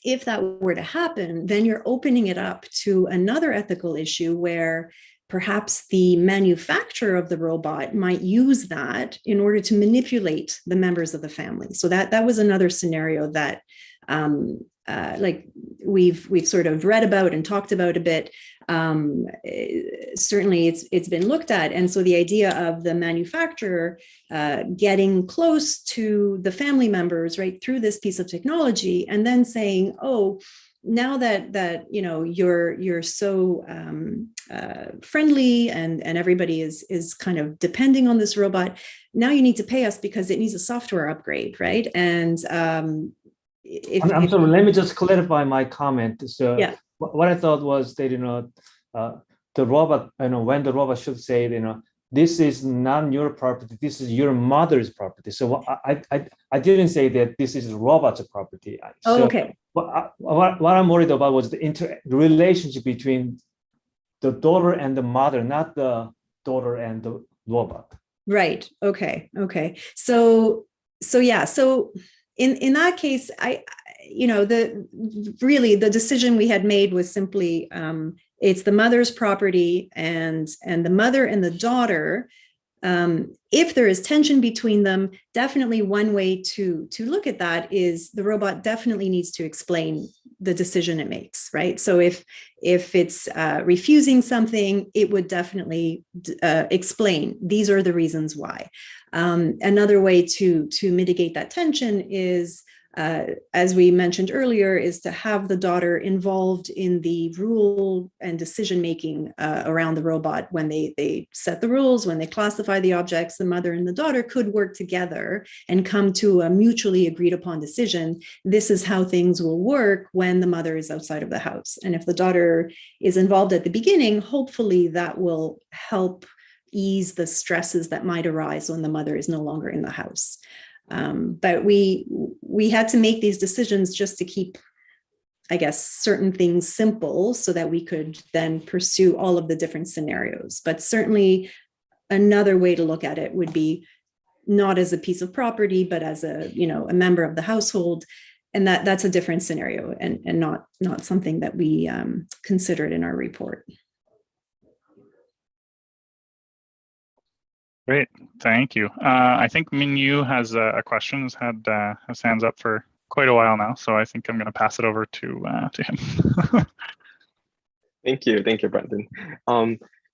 if that were to happen, then you're opening it up to another ethical issue where perhaps the manufacturer of the robot might use that in order to manipulate the members of the family. So that was another scenario that we've sort of read about and talked about a bit. Certainly it's been looked at. And so the idea of the manufacturer getting close to the family members, right, through this piece of technology, and then saying, oh, now that you're so friendly and everybody is kind of depending on this robot, now you need to pay us because it needs a software upgrade, right? And I'm sorry, let me just clarify my comment. So yeah. What I thought was that the robot, when the robot should say, this is not your property, this is your mother's property. So I didn't say that this is the robot's property. Oh, so okay. What I'm worried about was the relationship between the daughter and the mother, not the daughter and the robot. Right. Okay. So yeah. So in that case, the decision we had made was simply it's the mother's property, and the mother and the daughter. If there is tension between them, definitely one way to look at that is the robot definitely needs to explain the decision it makes, right? So if it's refusing something, it would definitely explain, these are the reasons why. Another way to mitigate that tension is, as we mentioned earlier, is to have the daughter involved in the rule and decision-making around the robot. When they set the rules, when they classify the objects, the mother and the daughter could work together and come to a mutually agreed upon decision. This is how things will work when the mother is outside of the house. And if the daughter is involved at the beginning, hopefully that will help ease the stresses that might arise when the mother is no longer in the house. But we had to make these decisions just to keep, I guess, certain things simple so that we could then pursue all of the different scenarios. But certainly another way to look at it would be not as a piece of property, but as a member of the household. And that's a different scenario and not something that we considered in our report. Great, thank you. I think Minyu has a question, has hands up for quite a while now, so I think I'm going to pass it over to him. Thank you, Brandon.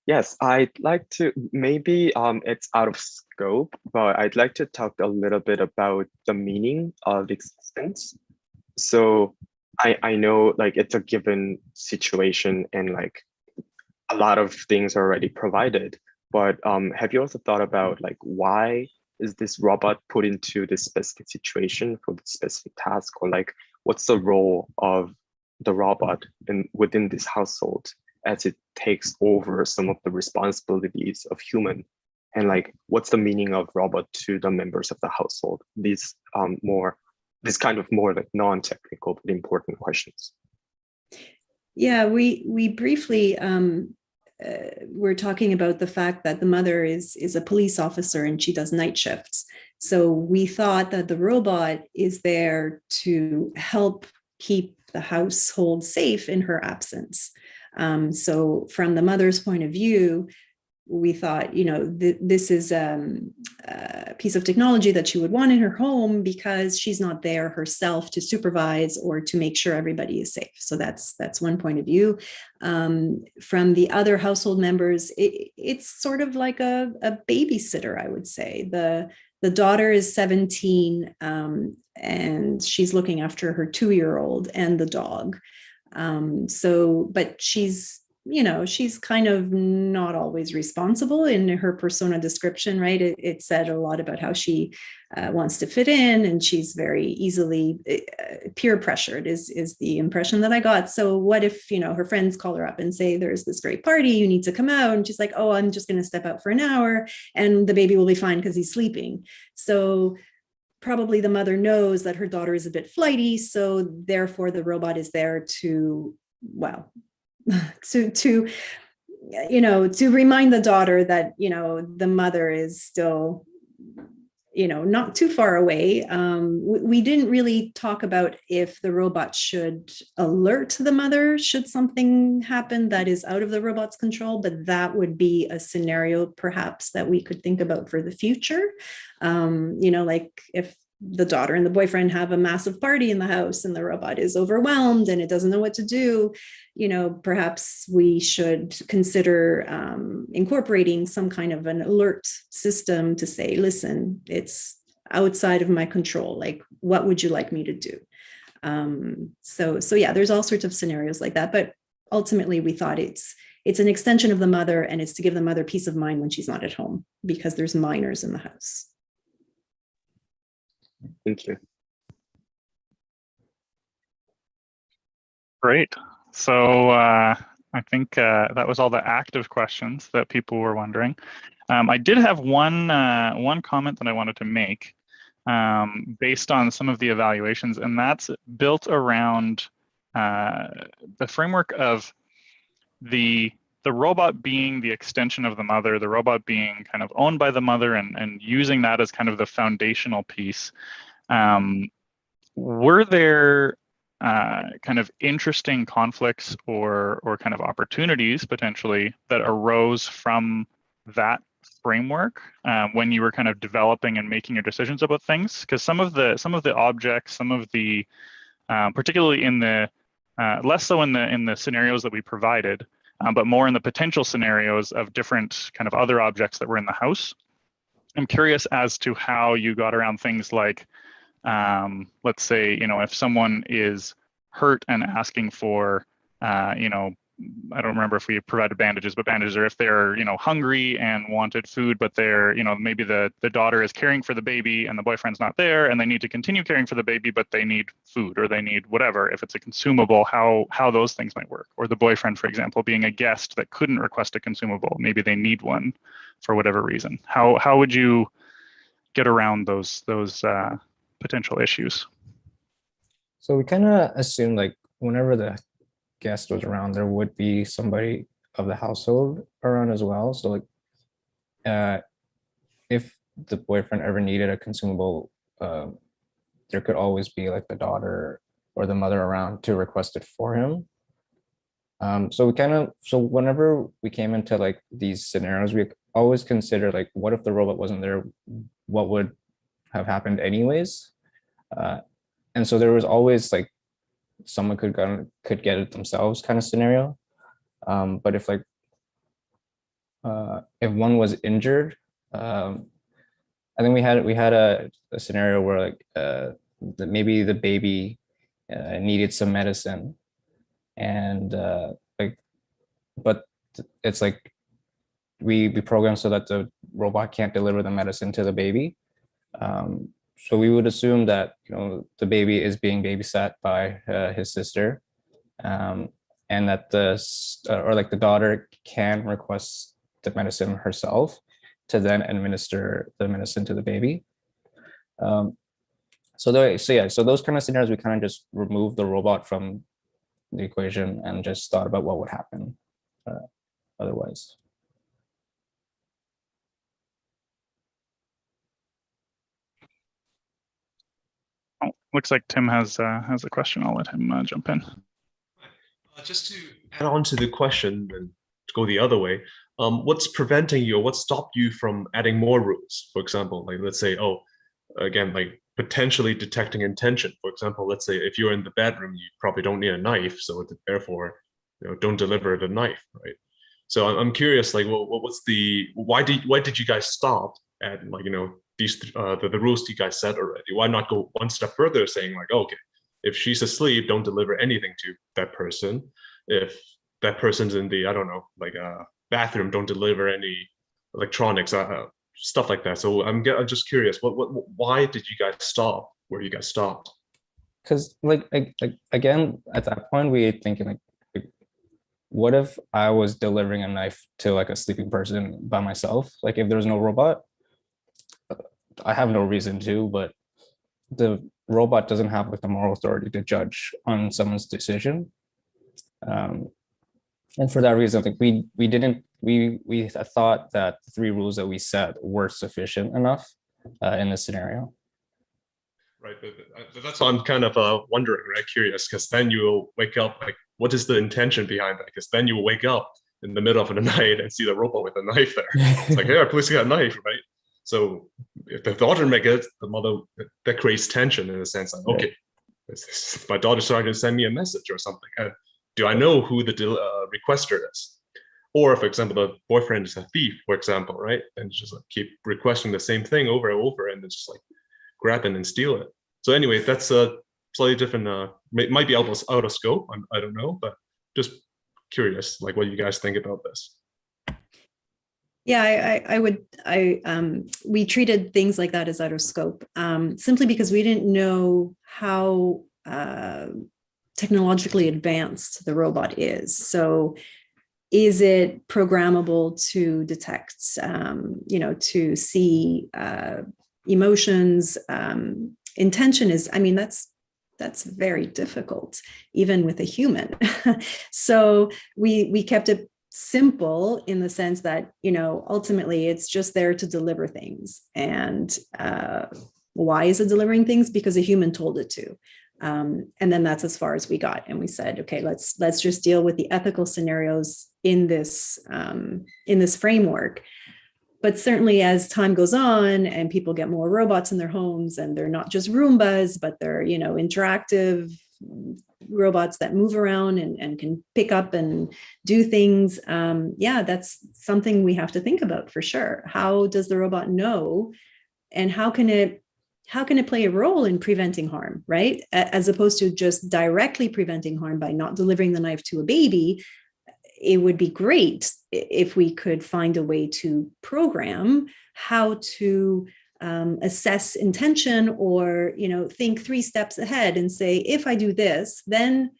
Yes, I'd like to, maybe it's out of scope, but I'd like to talk a little bit about the meaning of existence. So I know it's a given situation and a lot of things are already provided. But have you also thought about why is this robot put into this specific situation for the specific task, or what's the role of the robot within this household? as it takes over some of the responsibilities of human. And like, what's the meaning of robot to the members of the household? These kind of more like non-technical but important questions. Yeah, we briefly we're talking about the fact that the mother is a police officer and she does night shifts. So we thought that the robot is there to help keep the household safe in her absence. So from the mother's point of view, we thought, this is a piece of technology that she would want in her home because she's not there herself to supervise or to make sure everybody is safe. So that's one point of view. From the other household members, it's sort of like a babysitter, I would say. The daughter is 17 and she's looking after her 2-year-old and the dog. But she's kind of not always responsible in her persona description, right? It said a lot about how she wants to fit in, and she's very easily peer pressured is the impression that I got. So what if, her friends call her up and say, there's this great party, you need to come out. And she's like, oh, I'm just going to step out for an hour and the baby will be fine because he's sleeping. So probably the mother knows that her daughter is a bit flighty. So therefore the robot is there to remind the daughter that, the mother is still, not too far away. We didn't really talk about if the robot should alert the mother should something happen that is out of the robot's control, but that would be a scenario perhaps that we could think about for the future. Like if the daughter and the boyfriend have a massive party in the house and the robot is overwhelmed and it doesn't know what to do, perhaps we should consider incorporating some kind of an alert system to say, listen, it's outside of my control. Like, what would you like me to do? So yeah, there's all sorts of scenarios like that. But ultimately, we thought it's an extension of the mother, and it's to give the mother peace of mind when she's not at home because there's minors in the house. Thank you. Great. So I think that was all the active questions that people were wondering. I did have one comment that I wanted to make based on some of the evaluations, and that's built around the framework of the robot being the extension of the mother, the robot being kind of owned by the mother and using that as kind of the foundational piece. Were there kind of interesting conflicts or kind of opportunities potentially that arose from that framework when you were kind of developing and making your decisions about things? Because some of the objects, some of the particularly in the less so in the scenarios that we provided, but more in the potential scenarios of different kind of other objects that were in the house. I'm curious as to how you got around things like, let's say, if someone is hurt and asking for, I don't remember if we provided bandages, but bandages, or if they're, hungry and wanted food, but they're, maybe the daughter is caring for the baby and the boyfriend's not there and they need to continue caring for the baby, but they need food or they need whatever. If it's a consumable, how those things might work. Or the boyfriend, for example, being a guest that couldn't request a consumable, maybe they need one for whatever reason. How would you get around those potential issues? So we kind of assumed like whenever the guest was around, there would be somebody of the household around as well. So like if the boyfriend ever needed a consumable, there could always be like the daughter or the mother around to request it for him. So whenever we came into like these scenarios, we always consider like, what if the robot wasn't there? What would have happened anyways? And so there was always like someone could get it themselves kind of scenario. But if like if one was injured, I think we had a scenario where like maybe the baby needed some medicine, and but it's like we program so that the robot can't deliver the medicine to the baby. So we would assume that the baby is being babysat by his sister, and that or like the daughter can request the medicine herself to then administer the medicine to the baby. So those kind of scenarios, we kind of just removed the robot from the equation and just thought about what would happen otherwise. Oh, looks like Tim has a question. I'll let him jump in. Just to add on to the question and to go the other way, what's preventing you, or what stopped you from adding more rules? For example, like let's say, again, like potentially detecting intention. For example, let's say if you're in the bedroom, you probably don't need a knife, so therefore, don't deliver the knife, right? So I'm curious, like, why did you guys stop at, like, these the rules you guys set already? Why not go one step further, saying like, okay, if she's asleep, don't deliver anything to that person. If that person's in the, I don't know, like a bathroom, don't deliver any electronics, stuff like that. So I'm just curious, why did you guys stop where you guys stopped? Because again, at that point, we were thinking like, what if I was delivering a knife to like a sleeping person by myself? Like if there's no robot, I have no reason to, but the robot doesn't have like the moral authority to judge on someone's decision. And for that reason, like we thought that the 3 rules that we set were sufficient enough in this scenario. Right, but that's what I'm kind of wondering, right? Curious, because then you will wake up, like, what is the intention behind that? Because then you will wake up in the middle of the night and see the robot with a knife there. It's like, hey, please get a knife, right? So if the daughter make it, the mother, that creates tension in a sense, like, okay, my daughter's trying to send me a message or something. Do I know who the requester is? Or, for example, the boyfriend is a thief, for example, right? And just like keep requesting the same thing over and over, and it's just like grab it and steal it. So anyway, that's a slightly different, might be out of scope. I don't know, but just curious, like what you guys think about this. Yeah, we treated things like that as out of scope, simply because we didn't know how technologically advanced the robot is. So is it programmable to detect, to see emotions? Intention is, that's very difficult, even with a human. So we kept it simple in the sense that, ultimately it's just there to deliver things. And why is it delivering things? Because a human told it to. And then that's as far as we got. And we said, okay, let's just deal with the ethical scenarios in this framework. But certainly as time goes on and people get more robots in their homes, and they're not just Roombas, but they're, interactive robots that move around and can pick up and do things. That's something we have to think about for sure. How does the robot know, and how can it play a role in preventing harm, right? As opposed to just directly preventing harm by not delivering the knife to a baby. It would be great if we could find a way to program how to assess intention, or, think 3 steps ahead and say, if I do this, then,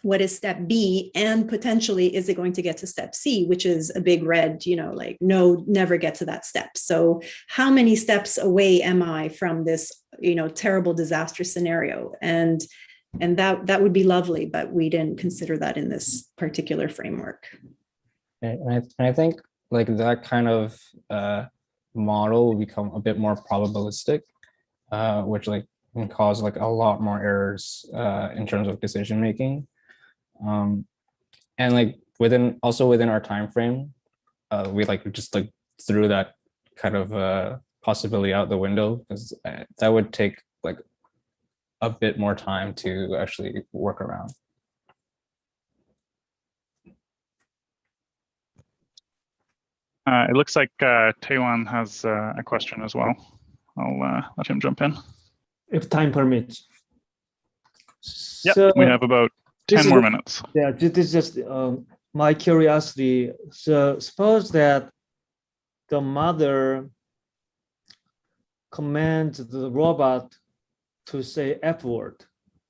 what is step B? And potentially, is it going to get to step C, which is a big red, like, no, never get to that step. So how many steps away am I from this, terrible disaster scenario? And that would be lovely, but we didn't consider that in this particular framework. And I think like that kind of model will become a bit more probabilistic, which like can cause like a lot more errors in terms of decision making. And like within our time frame, we just threw that kind of possibility out the window, because that would take like a bit more time to actually work around. It looks like Taewon has a question as well. I'll let him jump in. If time permits. Yep, So, we have about 10 more minutes. Yeah, this is just my curiosity. So suppose that the mother commands the robot to say F word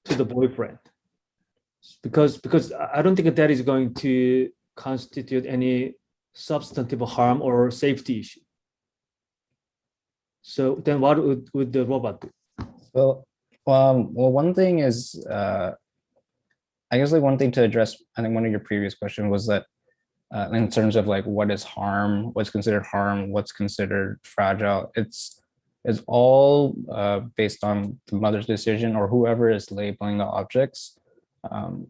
to the boyfriend. because I don't think that is going to constitute any substantive harm or safety issue. So then what would the robot do? Well, one thing is, I guess like one thing to address, I think one of your previous questions was that in terms of like what is harm, what's considered harm, what's considered fragile, it's all based on the mother's decision or whoever is labeling the objects.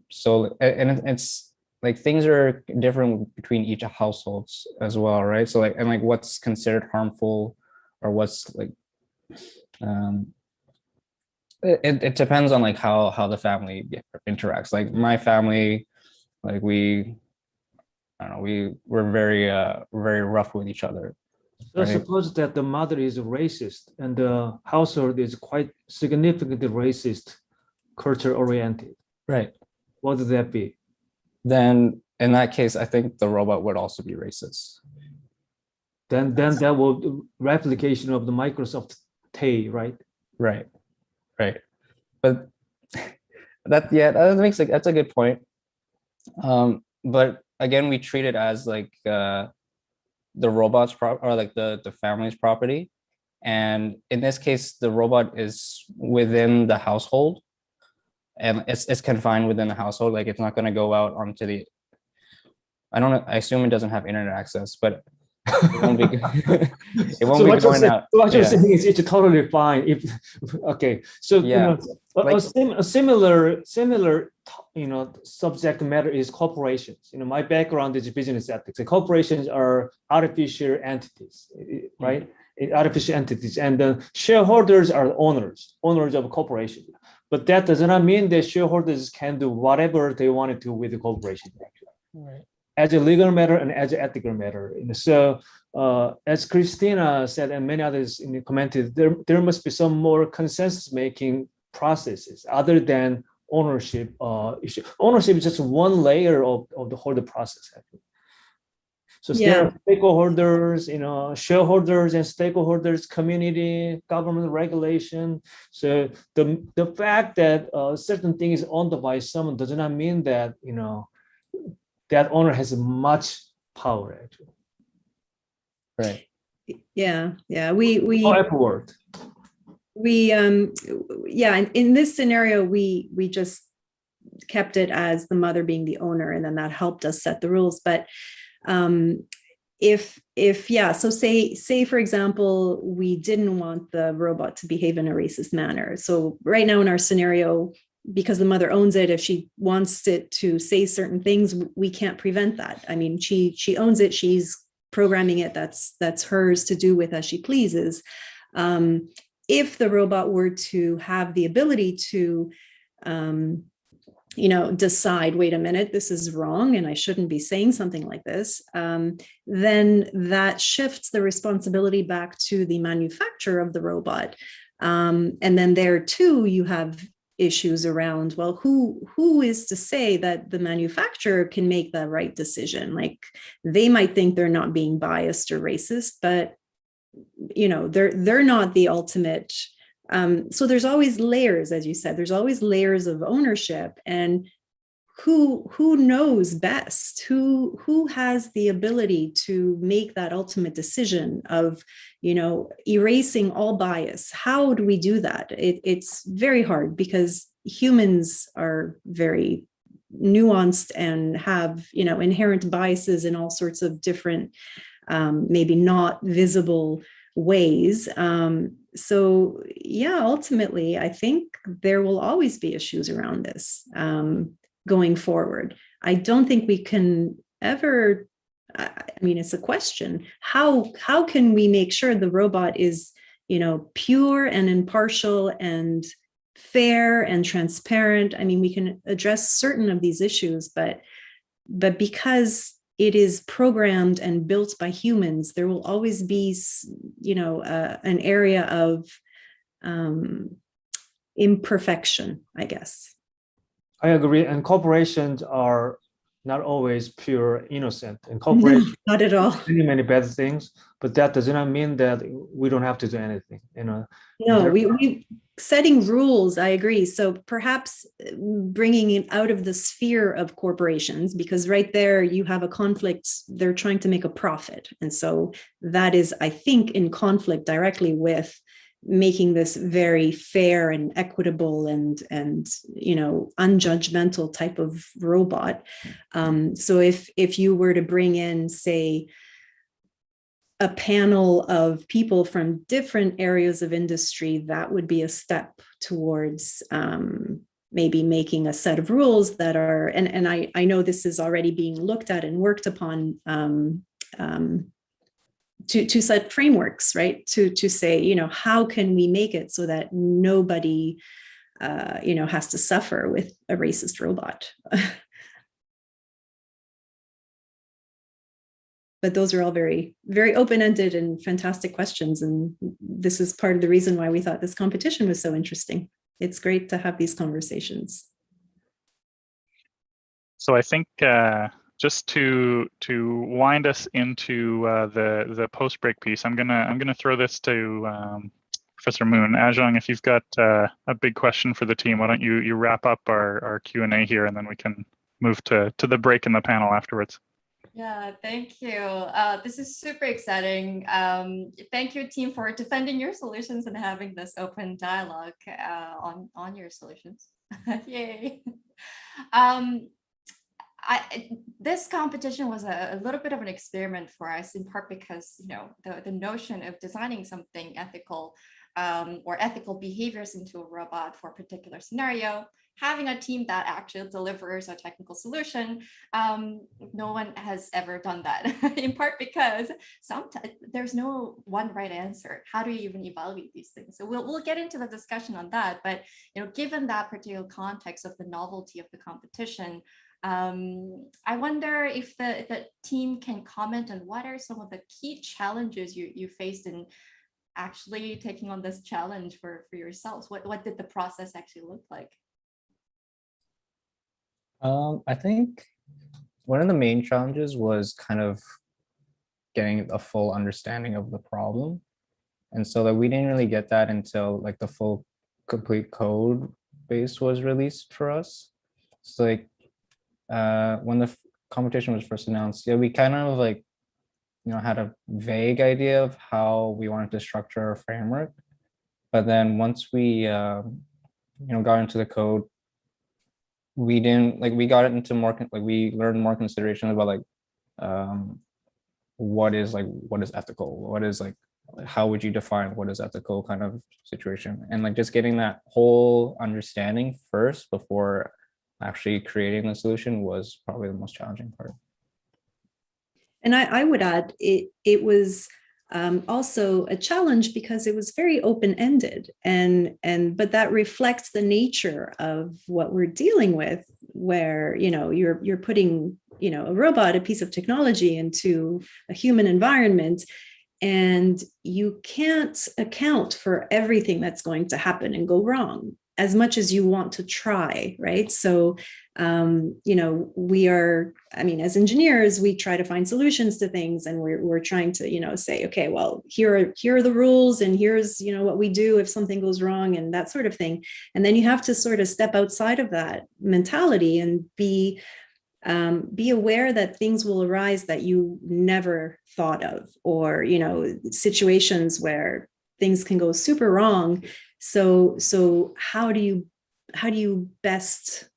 So, and it's like things are different between each households as well, right? So like, and like what's considered harmful or what's like, it depends on like how the family interacts. Like my family, like I don't know, we're very rough with each other. So Right. suppose that the mother is racist and the household is quite significantly racist, culture oriented. Right. What would that be? Then in that case, I think the robot would also be racist. Then that will replication of the Microsoft Tay, right? Right. Right. But that makes like that's a good point. But again, we treat it as like the robot's or like the family's property. And in this case, the robot is within the household and it's confined within the household. Like it's not going to go out onto the, I don't know, I assume it doesn't have internet access, but it won't be, it won't be going out. What you're saying is it's totally fine. If okay, so Yeah. a similar subject matter is corporations. My background is business ethics. And corporations are artificial entities, right? Artificial entities, and the shareholders are owners of a corporation. But that does not mean that shareholders can do whatever they want to do with the corporation. Right. As a legal matter and as an ethical matter. So as Christina said, and many others commented, there must be some more consensus-making processes other than ownership issue. Ownership is just one layer of the whole process. So there are stakeholders, shareholders and stakeholders, community, government regulation. So the fact that certain thing is owned by someone does not mean that, that owner has much power actually. Right. Yeah. We Upward. In this scenario, we just kept it as the mother being the owner, and then that helped us set the rules. But so say for example, we didn't want the robot to behave in a racist manner. So right now in our scenario, because the mother owns it, if she wants it to say certain things, we can't prevent that. I mean, she owns it, she's programming it, that's hers to do with as she pleases. If the robot were to have the ability to decide, wait a minute, this is wrong and I shouldn't be saying something like this, then that shifts the responsibility back to the manufacturer of the robot. And then there too, you have issues around, well, who is to say that the manufacturer can make the right decision? Like they might think they're not being biased or racist, but they're not the ultimate. So there's always layers, as you said, there's always layers of ownership, and who knows best, who has the ability to make that ultimate decision of erasing all bias. How do we do that? It's very hard because humans are very nuanced and have inherent biases in all sorts of different maybe not visible ways. So ultimately I think there will always be issues around this going forward. I don't think we can ever, it's a question. How can we make sure the robot is, pure and impartial and fair and transparent? I mean, we can address certain of these issues, but because it is programmed and built by humans, there will always be, an area of imperfection, I guess. I agree. And corporations are not always pure innocent. And corporations not at all. Many bad things, but that does not mean that we don't have to do anything. No, setting rules, I agree. So perhaps bringing it out of the sphere of corporations, because right there you have a conflict. They're trying to make a profit. And so that is, I think, in conflict directly with making this very fair and equitable and unjudgmental type of robot. So if you were to bring in, say, a panel of people from different areas of industry, that would be a step towards maybe making a set of rules that are, and I know this is already being looked at and worked upon, to set frameworks, right? To say, how can we make it so that nobody, has to suffer with a racist robot? But those are all very, very open-ended and fantastic questions. And this is part of the reason why we thought this competition was so interesting. It's great to have these conversations. So I think just to wind us into the post-break piece, I'm gonna throw this to Professor Moon. Ajong, if you've got a big question for the team, why don't you wrap up our Q&A here, and then we can move to the break in the panel afterwards. Yeah, thank you. This is super exciting. Thank you, team, for defending your solutions and having this open dialogue on your solutions. Yay. This competition was a little bit of an experiment for us, in part because the notion of designing something ethical or ethical behaviors into a robot for a particular scenario, having a team that actually delivers a technical solution, no one has ever done that. In part because sometimes there's no one right answer. How do you even evaluate these things? So we'll get into the discussion on that. But given that particular context of the novelty of the competition, I wonder if the team can comment on what are some of the key challenges you faced in actually taking on this challenge for yourselves. What did the process actually look like? I think one of the main challenges was kind of getting a full understanding of the problem. And so that we didn't really get that until like the full complete code base was released for us. So like when the competition was first announced, yeah, we kind of like, had a vague idea of how we wanted to structure our framework. But then once we, got into the code, we got it into more, we learned more consideration about what is ethical, what is how would you define what is ethical kind of situation, and just getting that whole understanding first before actually creating the solution was probably the most challenging part. And I would add, it was also a challenge because it was very open-ended, but that reflects the nature of what we're dealing with, where you're putting a robot, a piece of technology, into a human environment, and you can't account for everything that's going to happen and go wrong, as much as you want to try, right? So we are, as engineers, we try to find solutions to things, and we're trying to, say, okay, well, here are the rules, and here's, what we do if something goes wrong, and that sort of thing. And then you have to sort of step outside of that mentality and be aware that things will arise that you never thought of, or, situations where things can go super wrong. So how do you best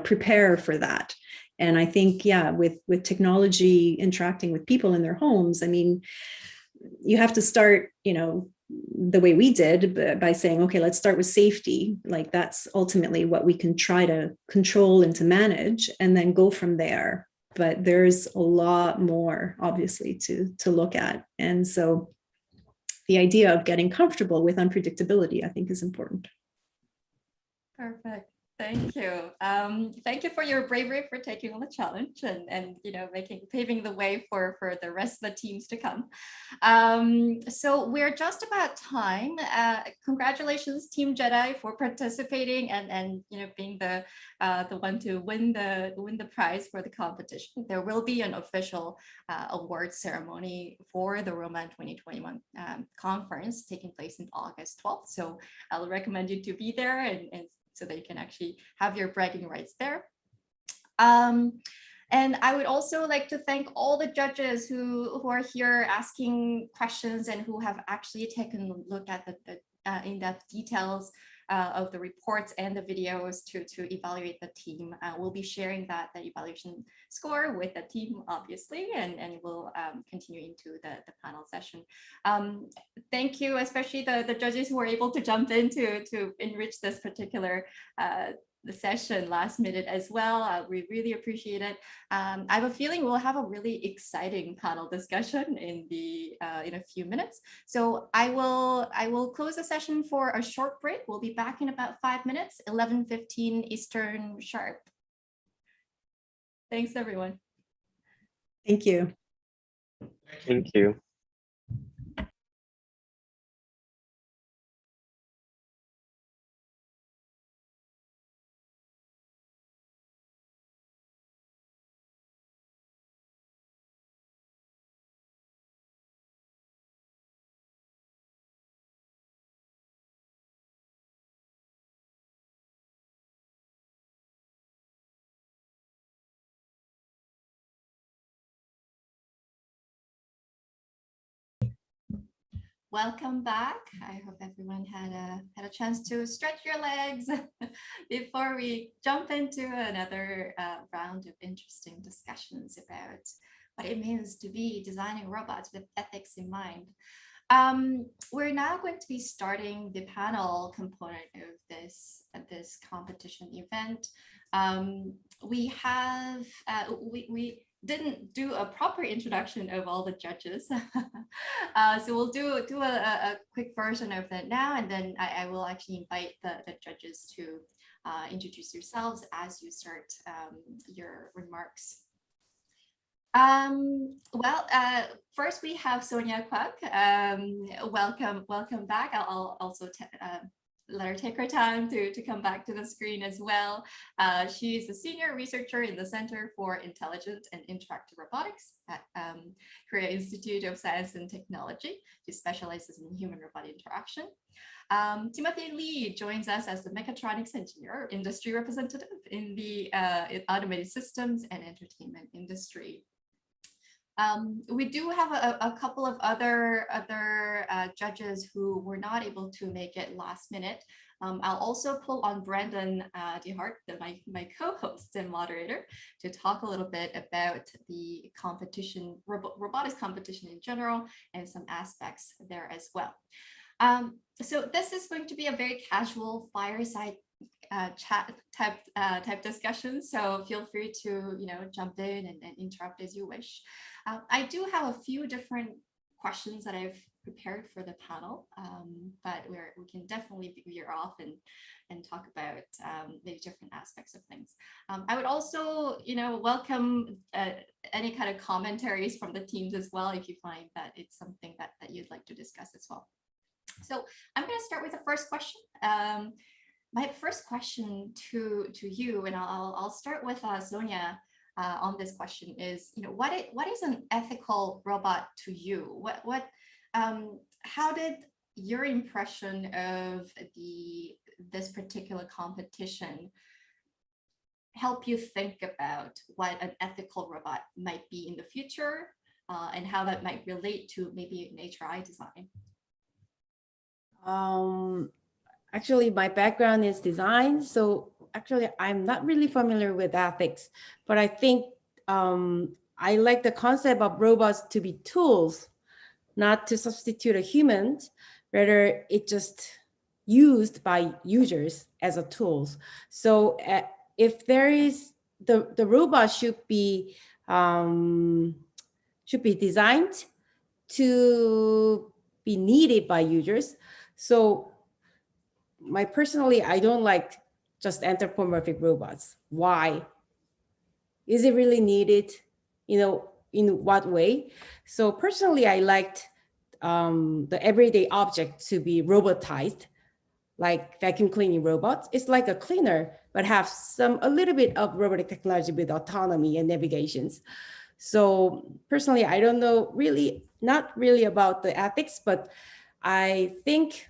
prepare for that? And I think, with technology interacting with people in their homes, you have to start, the way we did, by saying, okay, let's start with safety. Like, that's ultimately what we can try to control and to manage, and then go from there. But there's a lot more, obviously, to look at. And so the idea of getting comfortable with unpredictability, I think, is important. Perfect. Thank you. Thank you for your bravery for taking on the challenge and paving the way for the rest of the teams to come. So we're just about time. Congratulations, Team JEDI, for participating and being the one to win the prize for the competition. There will be an official award ceremony for the Roman 2021 conference taking place in August 12th. So I'll recommend you to be there and so that you can actually have your bragging rights there. And I would also like to thank all the judges who are here asking questions and who have actually taken a look at the in-depth details of the reports and the videos to evaluate the team. We'll be sharing that evaluation score with the team, obviously, and we'll continue into the panel session. Thank you, especially the judges who were able to jump in to enrich this particular the session last minute as well. We really appreciate it. I have a feeling we'll have a really exciting panel discussion in a few minutes. So I will close the session for a short break. We'll be back in about 5 minutes, 11:15 Eastern sharp. Thanks, everyone. Thank you. Thank you. Welcome back. I hope everyone had a chance to stretch your legs before we jump into another round of interesting discussions about what it means to be designing robots with ethics in mind. We're now going to be starting the panel component of this competition event. We didn't do a proper introduction of all the judges. So we'll do a quick version of that now, and then I will actually invite the judges to introduce yourselves as you start your remarks. First we have Sonia Kwok. Welcome back. I'll also let her take her time to come back to the screen as well. She's a senior researcher in the Center for Intelligent and Interactive Robotics at Korea Institute of Science and Technology. She specializes in human-robot interaction. Timothy Lee joins us as the mechatronics engineer, industry representative in the automated systems and entertainment industry. We do have a couple of other judges who were not able to make it last minute. I'll also pull on Brandon DeHart, my co-host and moderator, to talk a little bit about the competition, robotics competition in general, and some aspects there as well. So this is going to be a very casual fireside chat type discussion. So feel free to jump in and interrupt as you wish. I do have a few different questions that I've prepared for the panel, but we can definitely veer off and talk about the different aspects of things. I would also welcome any kind of commentaries from the teams as well if you find that it's something that you'd like to discuss as well. So I'm going to start with the first question. My first question to you, and I'll start with Sonia on this question, is what is an ethical robot to you? How did your impression of this particular competition help you think about what an ethical robot might be in the future, and how that might relate to maybe an HRI design? Actually, my background is design, so actually I'm not really familiar with ethics, but I think I like the concept of robots to be tools, not to substitute a human, rather it just used by users as a tools. So if there is the robot should be designed to be needed by users. So personally, I don't like just anthropomorphic robots. Why? Is it really needed? In what way? So personally, I liked the everyday object to be robotized, like vacuum cleaning robots. It's like a cleaner, but have a little bit of robotic technology with autonomy and navigations. So personally, I don't know not really about the ethics, but I think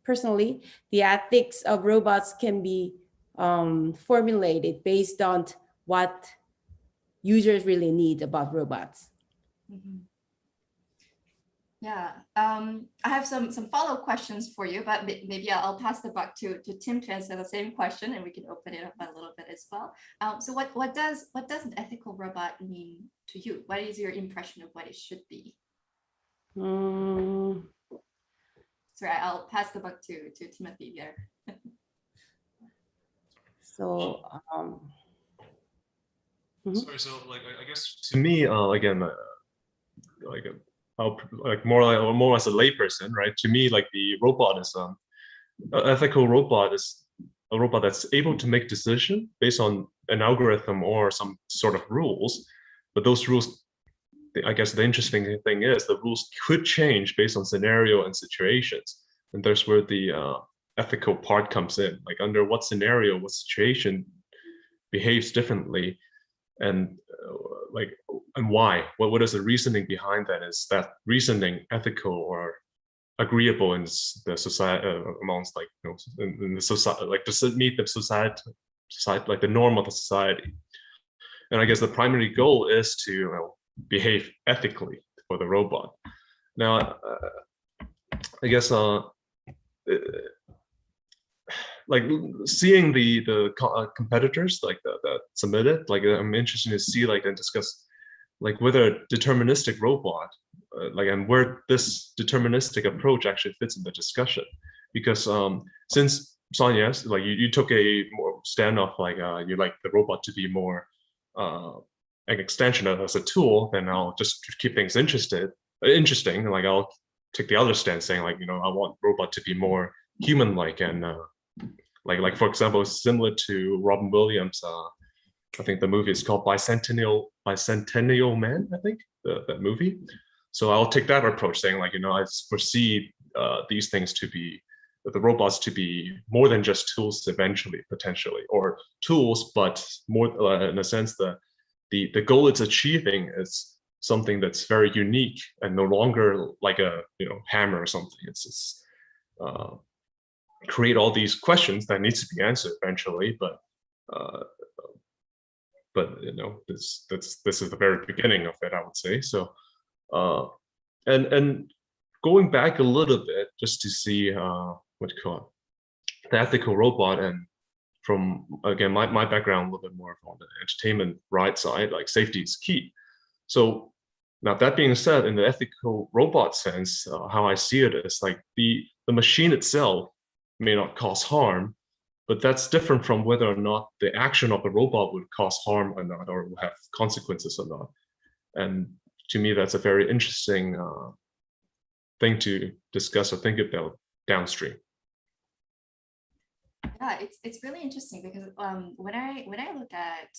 personally, the ethics of robots can be formulated based on what users really need about robots. Mhm. Yeah, I have some follow-up questions for you, but maybe I'll pass the buck to Tim to answer the same question, and we can open it up a little bit as well. So what does an ethical robot mean to you? What is your impression of what it should be? Sorry, I'll pass the buck to Timothy there. So, Sorry, so like I guess to me, again, more as a layperson, right? To me, like the robot is an ethical robot is a robot that's able to make decision based on an algorithm or some sort of rules, but those rules, I guess the interesting thing is the rules could change based on scenario and situations, and that's where the ethical part comes in. Like under what scenario, what situation behaves differently, and and why? What is the reasoning behind that? Is that reasoning ethical or agreeable in the society amongst in the society? Like does it meet the society like the norm of the society? And I guess the primary goal is to behave ethically for the robot. Now, I guess like seeing the competitors like that submitted, like I'm interested to see like and discuss like whether a deterministic robot and where this deterministic approach actually fits in the discussion, because since Sonia, like you took a more standoff, like you like the robot to be more an extension of as a tool, then I'll just keep things interesting. Like I'll take the other stance, saying like I want robot to be more human-like and like for example, similar to Robin Williams. I think the movie is called Bicentennial Man. I think that movie. So I'll take that approach, saying like I foresee these things to be the robots to be more than just tools eventually, potentially, or tools, but more in a sense that the goal it's achieving is something that's very unique and no longer like a hammer or something. It's create all these questions that needs to be answered eventually, but this is the very beginning of it, I would say. So and going back a little bit just to see what you call it, the ethical robot, and from again my background a little bit more on the entertainment ride side, like safety is key. So now that being said, in the ethical robot sense, how I see it is like the machine itself may not cause harm, but that's different from whether or not the action of the robot would cause harm or not, or will have consequences or not. And to me, that's a very interesting thing to discuss or think about downstream. Yeah, it's really interesting because when I look at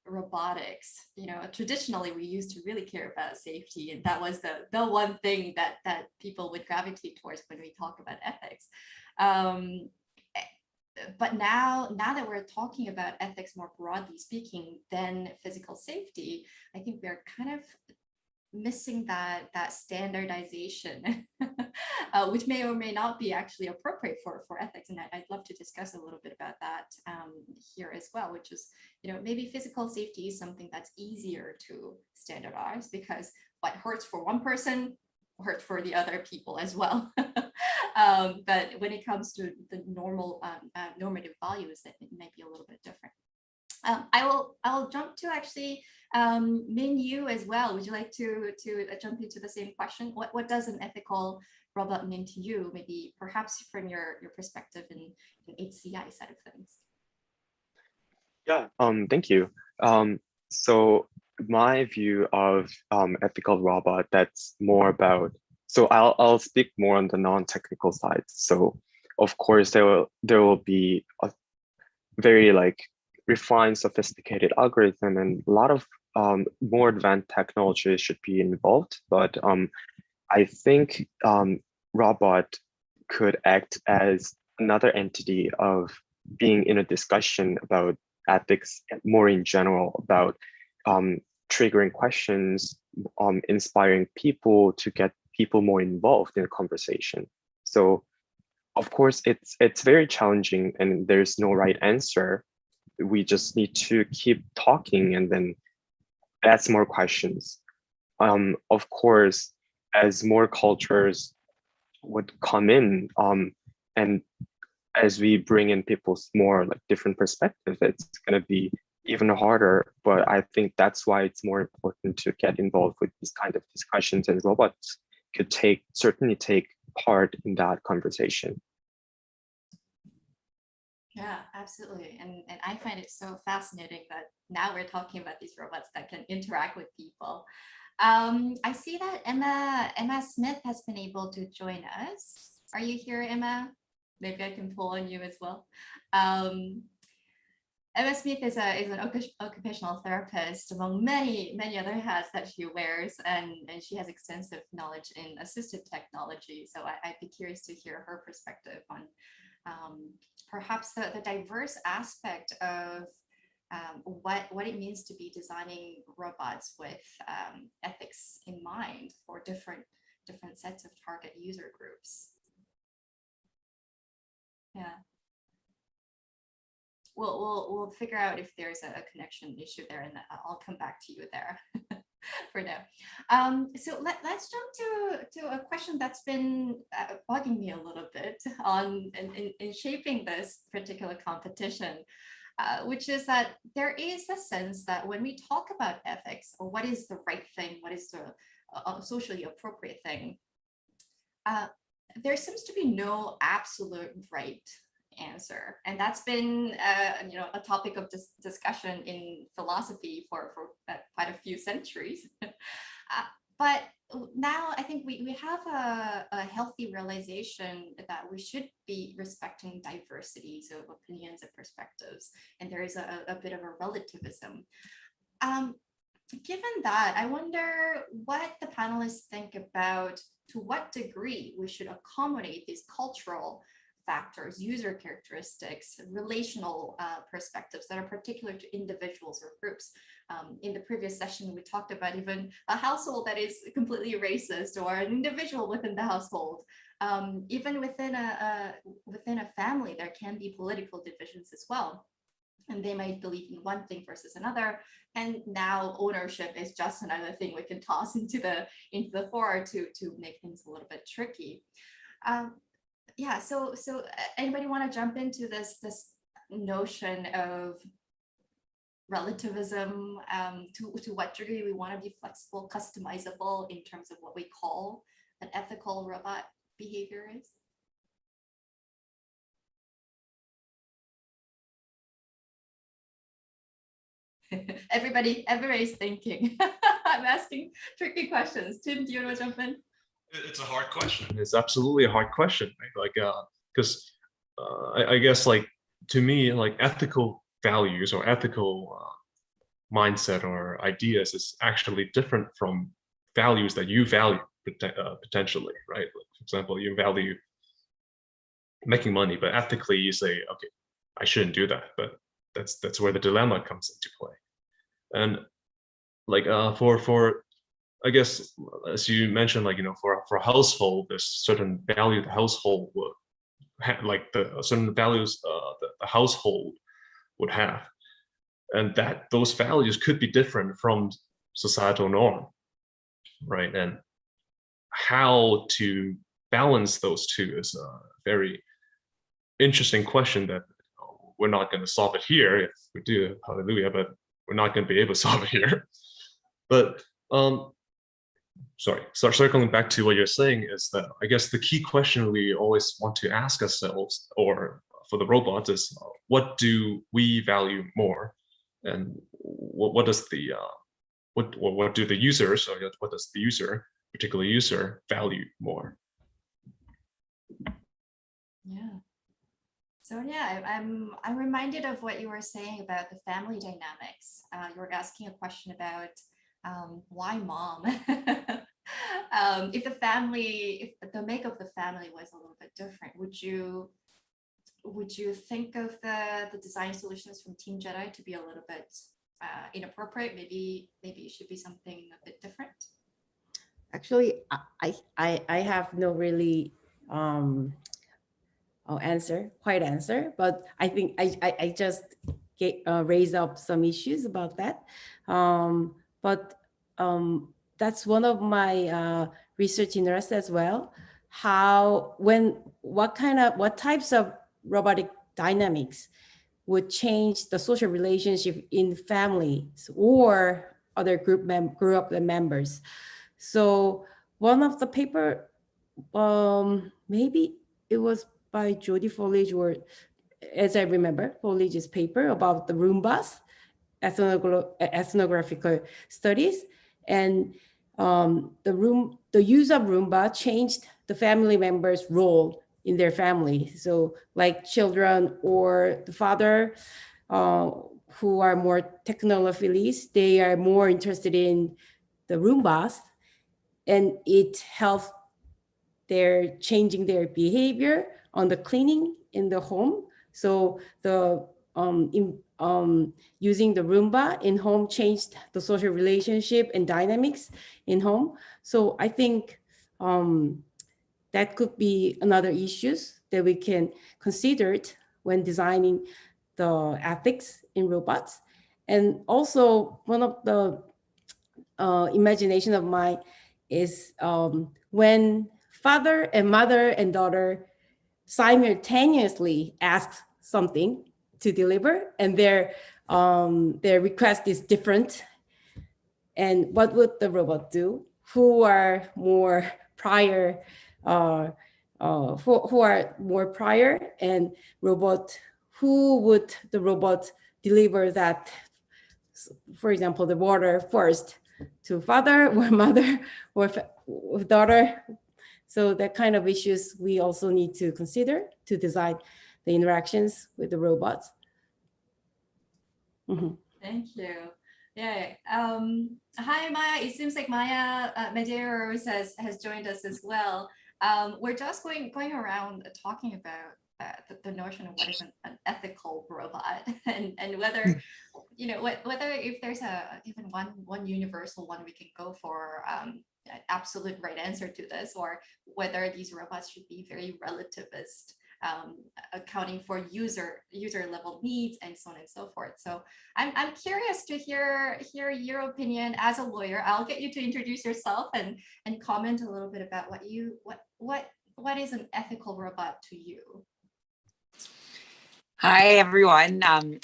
robotics, traditionally we used to really care about safety, and that was the one thing that people would gravitate towards when we talk about ethics. But now that we're talking about ethics more broadly speaking than physical safety, I think we're kind of missing that standardization, which may or may not be actually appropriate for ethics. And I'd love to discuss a little bit about that here as well, which is, maybe physical safety is something that's easier to standardize because what hurts for one person hurts for the other people as well. But when it comes to the normative values, that it might be a little bit different. I'll jump to actually Min Yu as well. Would you like to jump into the same question? What does an ethical robot mean to you? Maybe perhaps from your perspective in HCI side of things. Yeah. Thank you. So my view of ethical robot, that's more about. So I'll speak more on the non-technical side. So of course there will be very like refined, sophisticated algorithm, and a lot of more advanced technologies should be involved. But I think robot could act as another entity of being in a discussion about ethics more in general, about triggering questions, inspiring people to get people more involved in a conversation. So of course, it's very challenging and there's no right answer. We just need to keep talking and then ask more questions. Of course, as more cultures would come in, and as we bring in people's more like different perspectives, it's going to be even harder. But I think that's why it's more important to get involved with these kind of discussions, and robots could certainly take part in that conversation. Yeah, absolutely. And I find it so fascinating that now we're talking about these robots that can interact with people. I see that Emma Smith has been able to join us. Are you here, Emma? Maybe I can pull on you as well. Emma Smith is an occupational therapist among many other hats that she wears, and she has extensive knowledge in assistive technology. So I'd be curious to hear her perspective on perhaps the diverse aspect of what it means to be designing robots with ethics in mind for different sets of target user groups. Yeah. We'll figure out if there's a connection issue there, and I'll come back to you there for now. So let's jump to a question that's been bugging me a little bit on in shaping this particular competition, which is that there is a sense that when we talk about ethics, or what is the right thing, what is the socially appropriate thing, there seems to be no absolute right answer, and that's been a topic of discussion in philosophy for quite a few centuries. But now I think we have a healthy realization that we should be respecting diversities of opinions and perspectives, and there is a bit of a relativism. Given that, I wonder what the panelists think about to what degree we should accommodate these cultural factors, user characteristics, relational perspectives that are particular to individuals or groups. In the previous session, we talked about even a household that is completely racist, or an individual within the household. Even within a family, there can be political divisions as well. And they might believe in one thing versus another. And now ownership is just another thing we can toss into the fore to make things a little bit tricky. Yeah, so anybody want to jump into this notion of relativism, to what degree we want to be flexible, customizable in terms of what we call an ethical robot behavior is? Everybody's thinking. I'm asking tricky questions. Tim, do you want to jump in? It's a hard question. It's absolutely a hard question, right? Like, because I guess, like, to me, like, ethical values or ethical mindset or ideas is actually different from values that you value potentially, right? Like, for example, you value making money, but ethically you say, okay, I shouldn't do that. But that's where the dilemma comes into play. And like for I guess, as you mentioned, like, for a household, there's certain value the household would have, like the certain values the household would have, and that those values could be different from societal norm, right? And how to balance those two is a very interesting question that we're not going to solve it here. If we do, hallelujah, but we're not going to be able to solve it here. But sorry, so circling back to what you're saying is that I guess the key question we always want to ask ourselves, or for the robots, is what do we value more, and what does the what do the users, or what does the particular user value more? Yeah. So yeah, I'm reminded of what you were saying about the family dynamics. You were asking a question about why mom? If the make of the family was a little bit different, would you think of the design solutions from Team JEDI to be a little bit inappropriate? Maybe it should be something a bit different. Actually, I have no really quite answer, but I think I just raise up some issues about that. But that's one of my research interests as well. What types of robotic dynamics would change the social relationship in families or other group of the members. So one of the paper, maybe it was by Jody Foliage, or as I remember, Foliage's paper about the Roombas, ethnographical studies, and the use of Roomba changed the family members' role in their family. So like children or the father who are more technophiles, they are more interested in the Roombas, and it helps their changing their behavior on the cleaning in the home. So the using the Roomba in home changed the social relationship and dynamics in home. So I think that could be another issues that we can consider when designing the ethics in robots. And also one of the imagination of mine is when father and mother and daughter simultaneously ask something to deliver, and their request is different. And what would the robot do? Who are more prior? Who are more prior? And robot? Who would the robot deliver that? For example, the water first to father or mother or daughter. So that kind of issues we also need to consider to design the interactions with the robots. Mm-hmm. Thank you. Yeah. Hi, Maya. It seems like Maya Medeiros has joined us as well. We're just going around talking about the notion of what is an ethical robot, and whether whether if there's even one universal one we can go for an absolute right answer to this, or whether these robots should be very relativist, accounting for user level needs and so on and so forth. So I'm curious to hear your opinion as a lawyer. I'll get you to introduce yourself and comment a little bit about what is an ethical robot to you. Hi, everyone.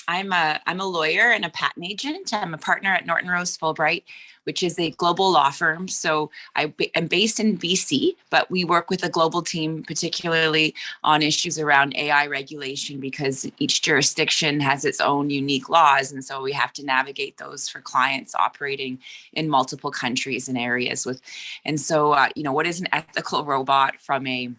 I'm a lawyer and a patent agent. I'm a partner at Norton Rose Fulbright, which is a global law firm. So I'm based in BC, but we work with a global team, particularly on issues around AI regulation, because each jurisdiction has its own unique laws. And so we have to navigate those for clients operating in multiple countries and areas and so, what is an ethical robot from a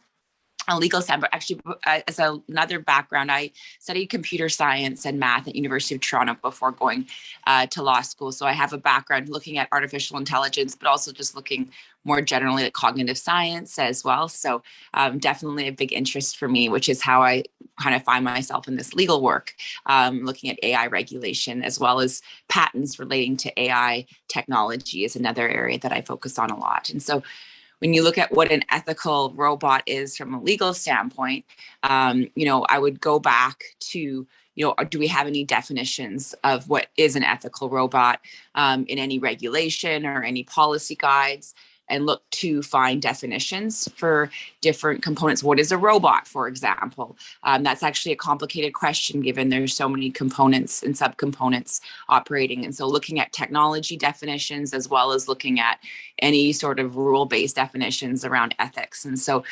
legal standpoint? Actually, as another background, I studied computer science and math at University of Toronto before going to law school. So I have a background looking at artificial intelligence, but also just looking more generally at cognitive science as well. So definitely a big interest for me, which is how I kind of find myself in this legal work, looking at AI regulation, as well as patents relating to AI technology is another area that I focus on a lot. And so when you look at what an ethical robot is from a legal standpoint, I would go back to, do we have any definitions of what is an ethical robot in any regulation or any policy guides, and look to find definitions for different components. What is a robot, for example? That's actually a complicated question given there's so many components and subcomponents operating. And so looking at technology definitions, as well as looking at any sort of rule-based definitions around ethics. And so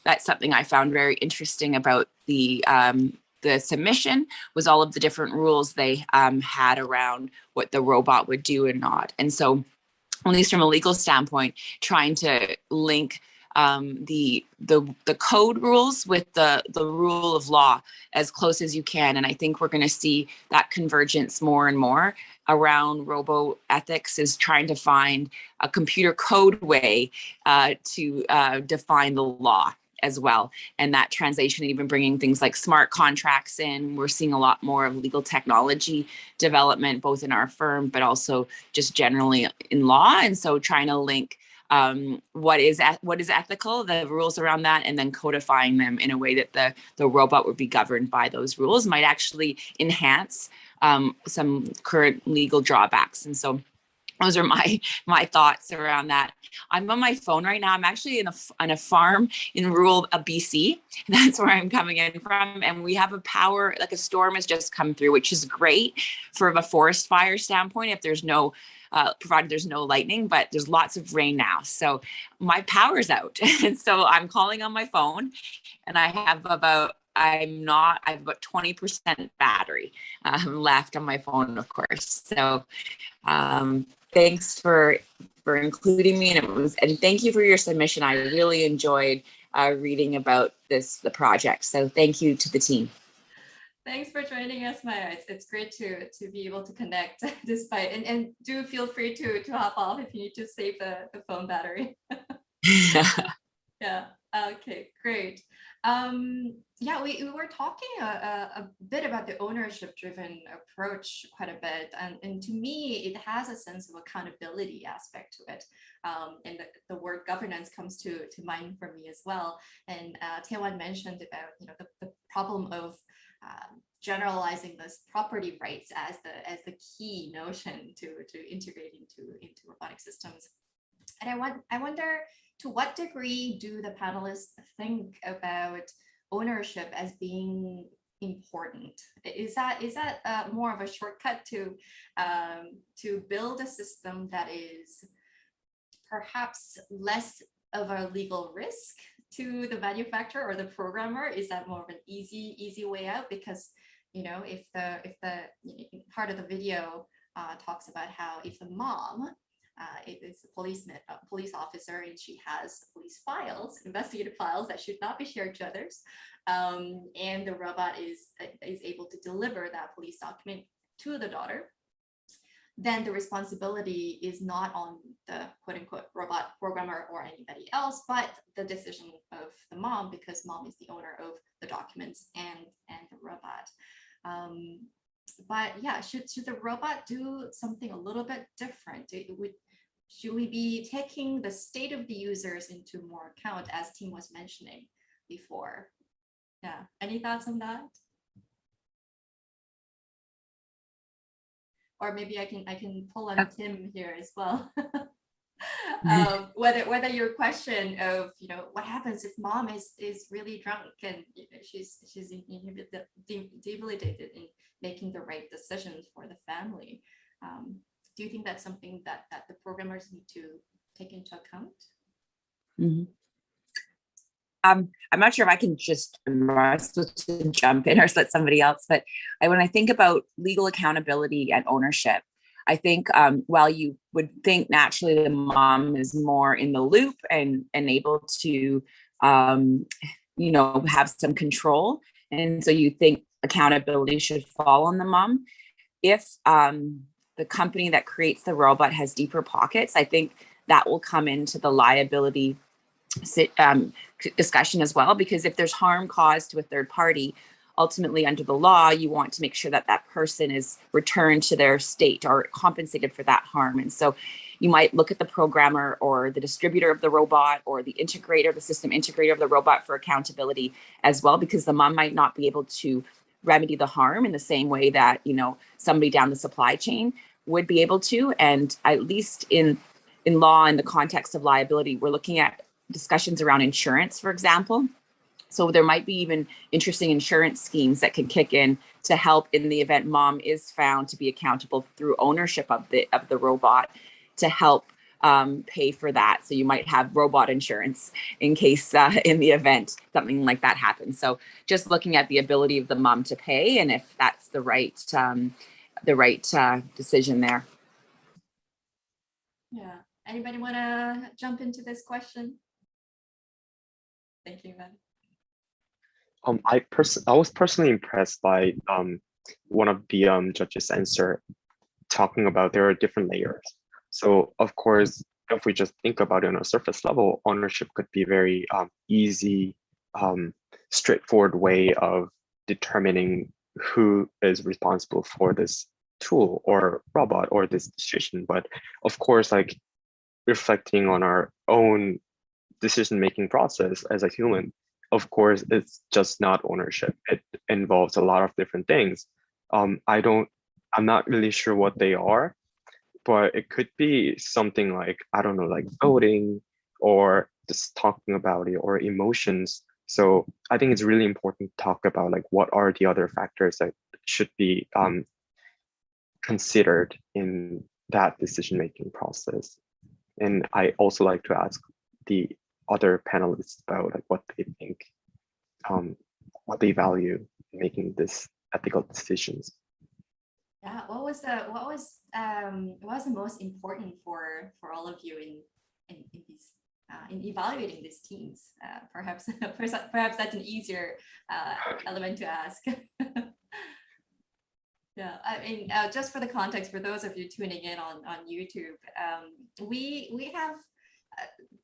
that's something I found very interesting about the submission, was all of the different rules they had around what the robot would do and not. And so, at least from a legal standpoint, trying to link the code rules with the rule of law as close as you can. And I think we're going to see that convergence more and more around roboethics, is trying to find a computer code way to define the law as well. And that translation, even bringing things like smart contracts in. We're seeing a lot more of legal technology development, both in our firm, but also just generally in law. And so trying to link what is ethical, the rules around that, and then codifying them in a way that the robot would be governed by those rules might actually enhance some current legal drawbacks. And so those are my thoughts around that. I'm on my phone right now. I'm actually on a farm in rural BC. That's where I'm coming in from. And we have a storm has just come through, which is great from a forest fire standpoint if there's no, provided there's no lightning, but there's lots of rain now. So my power's out. And so I'm calling on my phone, and I have about 20% battery left on my phone, of course. So thanks for including me, and thank you for your submission. I really enjoyed reading about the project. So thank you to the team. Thanks for joining us, Maya. It's great to be able to connect despite, and do feel free to hop off if you need to save the phone battery. Yeah. Okay, great. Yeah, we were talking a bit about the ownership-driven approach quite a bit, and to me, it has a sense of accountability aspect to it. And the word governance comes to mind for me as well. And Taewon mentioned about the problem of generalizing this property rights as the key notion to integrate into robotic systems. And I wonder, to what degree do the panelists think about ownership as being important? Is that more of a shortcut to build a system that is perhaps less of a legal risk to the manufacturer or the programmer? Is that more of an easy way out? Because if the part of the video talks about how if the mom is a police officer, and she has police files, investigative files that should not be shared to others, and the robot is able to deliver that police document to the daughter, then the responsibility is not on the quote unquote robot programmer or anybody else, but the decision of the mom, because mom is the owner of the documents and the robot. But yeah, should the robot do something a little bit different? Should we be taking the state of the users into more account, as Tim was mentioning before? Yeah, any thoughts on that? Or maybe I can pull on Tim here as well. Whether your question of what happens if mom is really drunk and she's debilitated in making the right decisions for the family. Do you think that's something that the programmers need to take into account? Mm-hmm. I'm not sure if I can just jump in or let somebody else, but when I think about legal accountability and ownership, I think while you would think naturally the mom is more in the loop and able to, have some control, and so you think accountability should fall on the mom. If the company that creates the robot has deeper pockets, I think that will come into the liability discussion as well, because if there's harm caused to a third party, ultimately under the law, you want to make sure that that person is returned to their state or compensated for that harm. And so you might look at the programmer or the distributor of the robot or the integrator, the system integrator of the robot for accountability as well, because the mom might not be able to remedy the harm in the same way that, somebody down the supply chain would be able to. And at least in law, in the context of liability, we're looking at discussions around insurance, for example. So there might be even interesting insurance schemes that can kick in to help in the event mom is found to be accountable through ownership of the robot, to help pay for that. So you might have robot insurance in case in the event something like that happens. So just looking at the ability of the mom to pay, and if that's the right decision there. Yeah. Anybody want to jump into this question? Thank you, Matt. I was personally impressed by one of the judges' answer, talking about there are different layers. So of course, if we just think about it on a surface level, ownership could be very easy, straightforward way of determining who is responsible for this tool or robot or this decision. But of course, like reflecting on our own decision-making process as a human, of course, it's just not ownership. It involves a lot of different things. I'm not really sure what they are, but it could be something like, I don't know, like voting or just talking about it or emotions. So I think it's really important to talk about like what are the other factors that should be considered in that decision-making process. And I also like to ask the other panelists about like what they think, what they value in making this ethical decisions. Yeah, what was the most important for all of you in these in evaluating these teams? Perhaps that's an easier element to ask. Yeah, I mean, just for the context, for those of you tuning in on YouTube, we have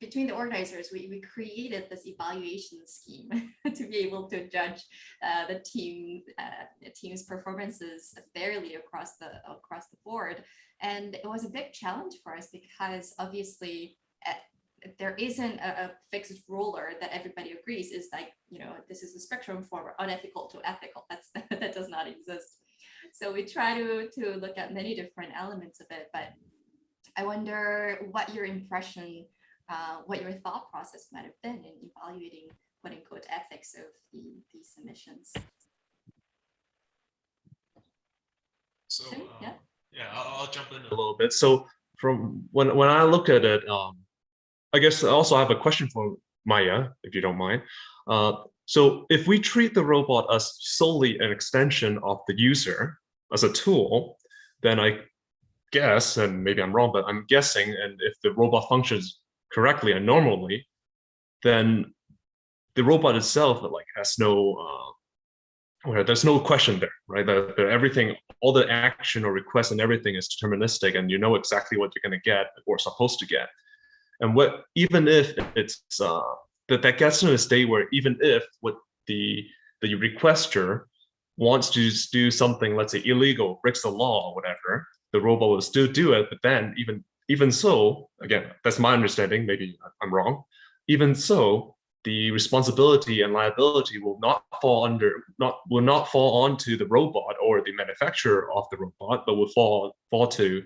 between the organizers, we created this evaluation scheme to be able to judge the team's performances fairly across the board. And it was a big challenge for us because obviously there isn't a fixed ruler that everybody agrees is like, you know, this is the spectrum from unethical to ethical. That does not exist. So we try to look at many different elements of it, but I wonder what your impression, what your thought process might have been in evaluating quote unquote ethics of these submissions. So Yeah, I'll jump in a little bit. So from when I look at it, I guess I also have a question for Maya, if you don't mind. So if we treat the robot as solely an extension of the user as a tool, then I guess, and maybe I'm wrong, but I'm guessing, and if the robot functions correctly and normally, then the robot itself like has no, there's no question there, right? That everything, all the action or request and everything is deterministic, and you know exactly what you're going to get or supposed to get. And what even if it's that gets to a state where even if what the requester wants to do something, let's say illegal, breaks the law or whatever, the robot will still do it. But then even so, again, that's my understanding, maybe I'm wrong, even so, the responsibility and liability will not fall onto the robot or the manufacturer of the robot, but will fall to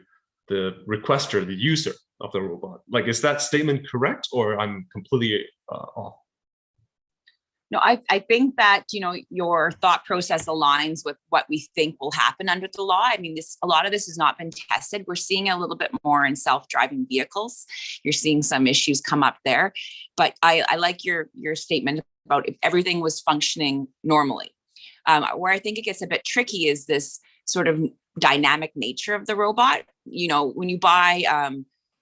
the requester, the user of the robot. Like, is that statement correct, or I'm completely off? No, I think that, you know, your thought process aligns with what we think will happen under the law. I mean, a lot of this has not been tested. We're seeing a little bit more in self-driving vehicles. You're seeing some issues come up there, but I like your statement about if everything was functioning normally. Where I think it gets a bit tricky is this sort of dynamic nature of the robot. You know, when you buy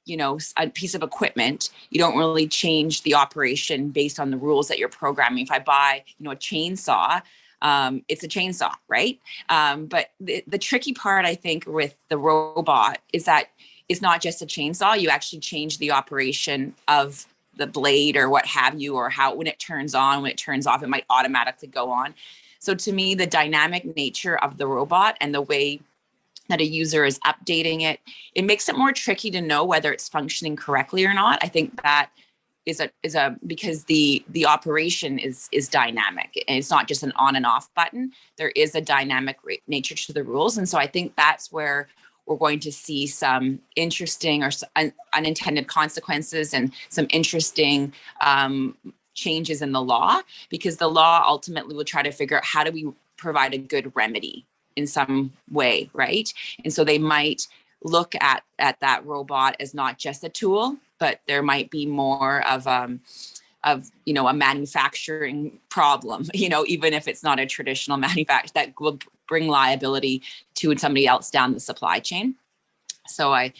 you know, a piece of equipment, you don't really change the operation based on the rules that you're programming. If I buy, you know, a chainsaw, it's a chainsaw, right? But the tricky part, I think, with the robot is that it's not just a chainsaw. You actually change the operation of the blade or what have you, or how when it turns on, when it turns off, it might automatically go on. So to me, the dynamic nature of the robot and the way that a user is updating it, it makes it more tricky to know whether it's functioning correctly or not. I think that is because the operation is dynamic, and it's not just an on and off button. There is a dynamic nature to the rules, and so I think that's where we're going to see some interesting or unintended consequences and some interesting changes in the law, because the law ultimately will try to figure out how do we provide a good remedy in some way, right? And so they might look at that robot as not just a tool, but there might be more of you know, a manufacturing problem, you know, even if it's not a traditional manufacturer, that will bring liability to somebody else down the supply chain. So I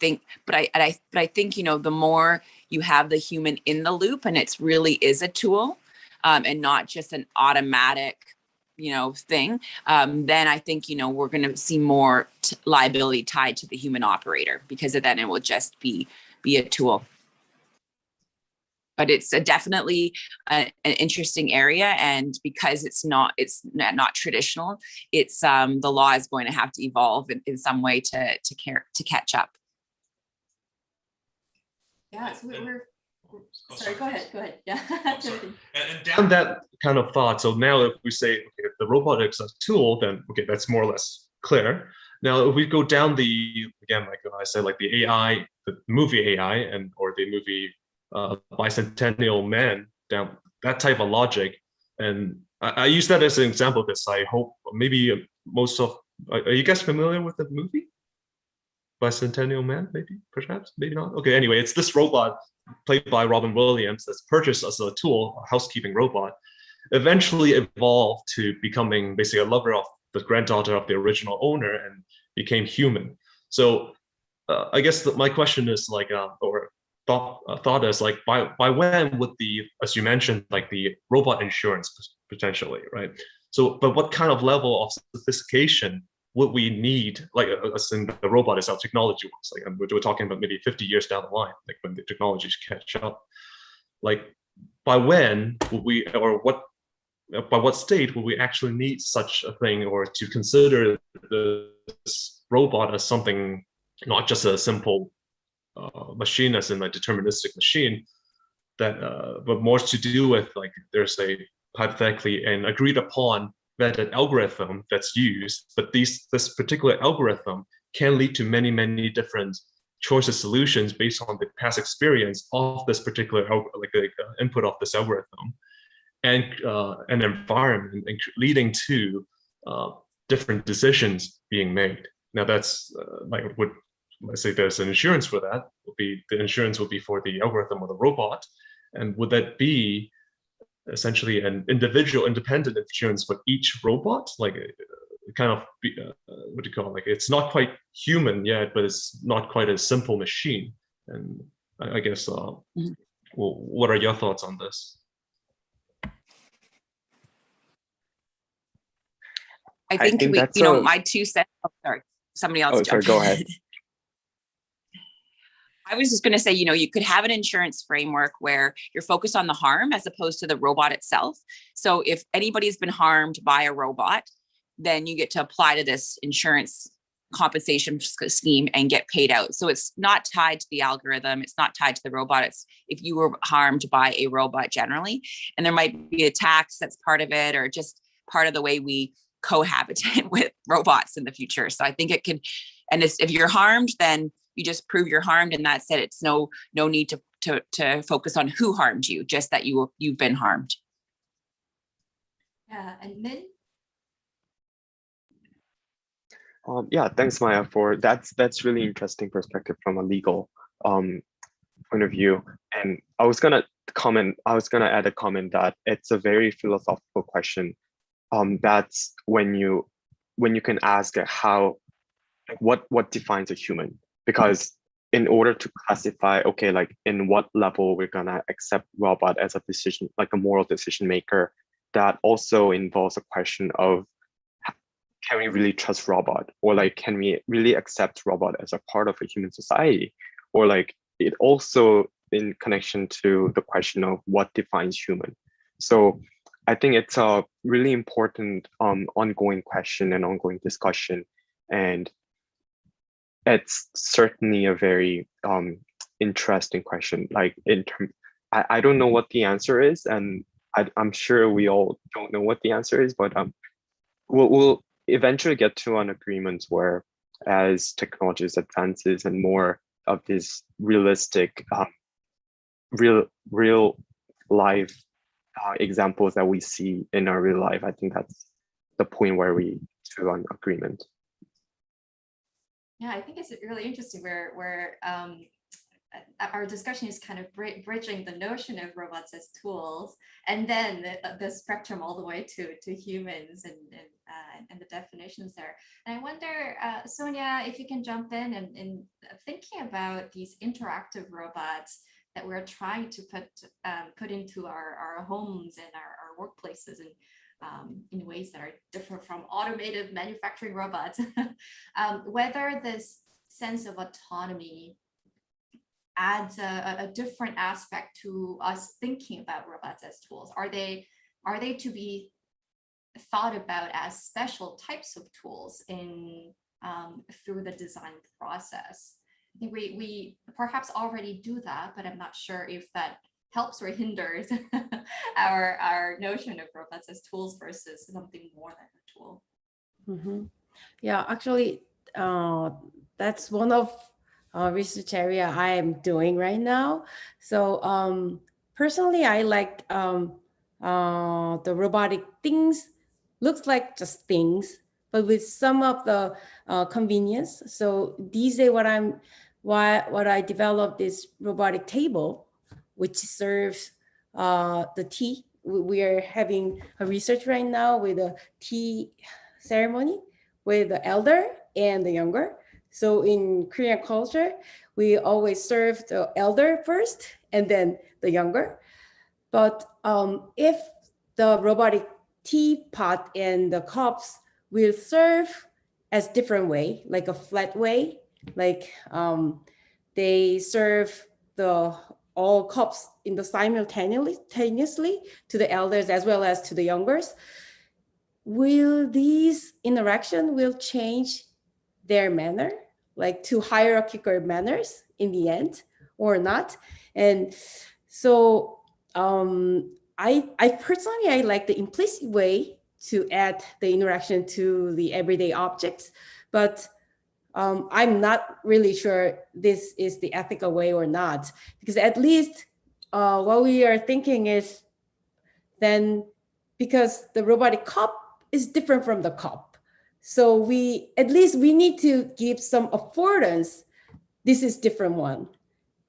think, but I think, you know, the more you have the human in the loop and it's really is a tool and not just an automatic, thing, then I think, we're going to see more liability tied to the human operator, because then it will just be a tool. But it's definitely an interesting area, and because it's not traditional, it's the law is going to have to evolve in some way to catch up. Yeah, so we're sorry, go ahead. Yeah. And down that kind of thought, so now if we say, okay, if the robotics is a tool, then okay, that's more or less clear. Now, if we go down again, like I said, like the AI, the movie AI, or the movie Bicentennial Man, down that type of logic, and I use that as an example because I hope maybe are you guys familiar with the movie Bicentennial Man? Maybe, perhaps, maybe not. Okay, anyway, it's this robot played by Robin Williams that's purchased as a tool, a housekeeping robot, eventually evolved to becoming basically a lover of the granddaughter of the original owner and became human. So I guess my question is like, or thought is like, by when would as you mentioned, like the robot insurance potentially, right? So, but what kind of level of sophistication would we need, like as in the robot itself, technology wise, like we're talking about maybe 50 years down the line, like when the technologies catch up, like by when would we, or by what state would we actually need such a thing, or to consider this robot as something, not just a simple machine as in a deterministic machine, that but more to do with like there's a hypothetically an agreed upon vetted algorithm that's used, but this particular algorithm can lead to many different choices solutions based on the past experience of this particular input of this algorithm and an environment, and leading to different decisions being made. Now that's let's say there's an insurance for that, the insurance would be for the algorithm or the robot, and would that be essentially an individual independent insurance for each robot, like kind of what do you call it? Like it's not quite human yet, but it's not quite a simple machine. And I guess well, what are your thoughts on this? I think my 2 cents. Oh, sorry, somebody else. Oh, sorry, go ahead. I was just going to say, you could have an insurance framework where you're focused on the harm as opposed to the robot itself. So if anybody's been harmed by a robot, then you get to apply to this insurance compensation scheme and get paid out. So it's not tied to the algorithm. It's not tied to the robot. It's if you were harmed by a robot generally, and there might be a tax that's part of it, or just part of the way we cohabitate with robots in the future. So I think it can, and if you're harmed, then you just prove you're harmed, and that's it. It's no need to focus on who harmed you, just that you've been harmed. Yeah, and Min? Yeah, thanks, Maya, for that's really interesting perspective from a legal point of view. And I was gonna add a comment that it's a very philosophical question. That's when you can ask how, what defines a human? Because in order to classify, okay, like in what level we're gonna accept robot as a decision, like a moral decision maker, that also involves a question of, can we really trust robot? Or like, can we really accept robot as a part of a human society? Or like, it also in connection to the question of what defines human. So I think it's a really important ongoing question and ongoing discussion. And it's certainly a very interesting question. Like I don't know what the answer is, and I'm sure we all don't know what the answer is, but we'll eventually get to an agreement where, as technology advances and more of these realistic, real life examples that we see in our real life, I think that's the point where we to an agreement. Yeah, I think it's really interesting where our discussion is kind of bridging the notion of robots as tools, and then the spectrum all the way to humans and the definitions there. And I wonder, Sonia, if you can jump in and thinking about these interactive robots that we're trying to put into our homes and our workplaces, and in ways that are different from automated manufacturing robots, whether this sense of autonomy adds a different aspect to us thinking about robots as tools. Are they to be thought about as special types of tools in through the design process? I think we perhaps already do that, but I'm not sure if that helps or hinders our notion of robots as tools versus something more than a tool. Mm-hmm. Yeah, actually, that's one of research area I am doing right now. So personally, I like the robotic things. Looks like just things, but with some of the convenience. So these days, what I developed is robotic table, which serves the tea. We are having a research right now with a tea ceremony with the elder and the younger. So in Korean culture, we always serve the elder first and then the younger. But if the robotic teapot and the cups will serve as different way, like a flat way, like they serve all cups in the simultaneously to the elders as well as to the youngers, will these interaction will change their manner, like to hierarchical manners in the end or not? And so I personally, I like the implicit way to add the interaction to the everyday objects, but I'm not really sure this is the ethical way or not, because at least what we are thinking is then, because the robotic cup is different from the cup. So we need to give some affordance. This is different one,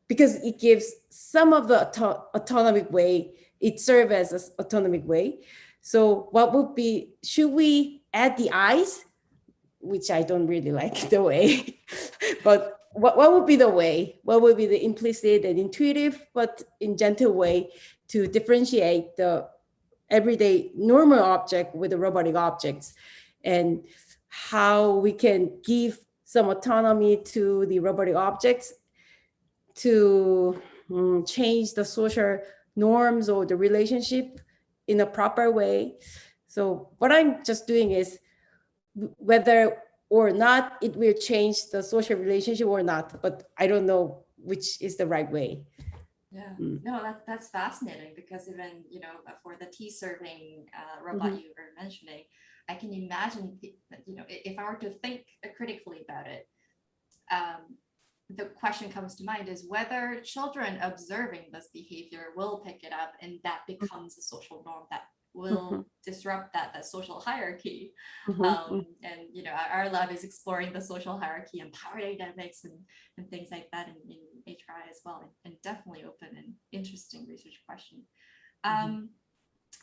because it gives some of the autonomic way, it serves as an autonomic way. So what would be, should we add the eyes, which I don't really like the way, but what would be the way? What would be the implicit and intuitive, but in gentle way to differentiate the everyday normal object with the robotic objects, and how we can give some autonomy to the robotic objects to change the social norms or the relationship in a proper way. So what I'm just doing is whether or not it will change the social relationship or not, but I don't know which is the right way. Yeah, no, that's fascinating, because even, for the tea serving robot you were mentioning, I can imagine, if I were to think critically about it, the question comes to mind is whether children observing this behavior will pick it up, and that becomes a social norm that will disrupt that social hierarchy. And our lab is exploring the social hierarchy and power dynamics and things like that in HRI as well, and definitely open and interesting research question.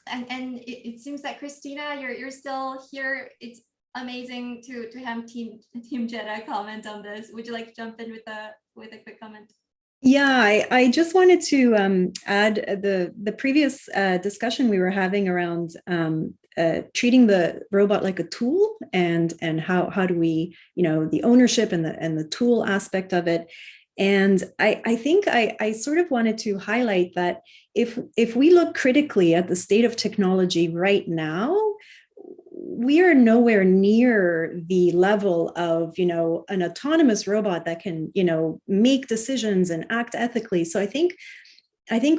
And it seems that Christina, you're still here. It's amazing to have Team JEDI comment on this. Would you like to jump in with a quick comment? Yeah, I just wanted to add the previous discussion we were having around treating the robot like a tool, and how do we, the ownership and the tool aspect of it. And I think I sort of wanted to highlight that if we look critically at the state of technology right now, we are nowhere near the level of, an autonomous robot that can, make decisions and act ethically. So I think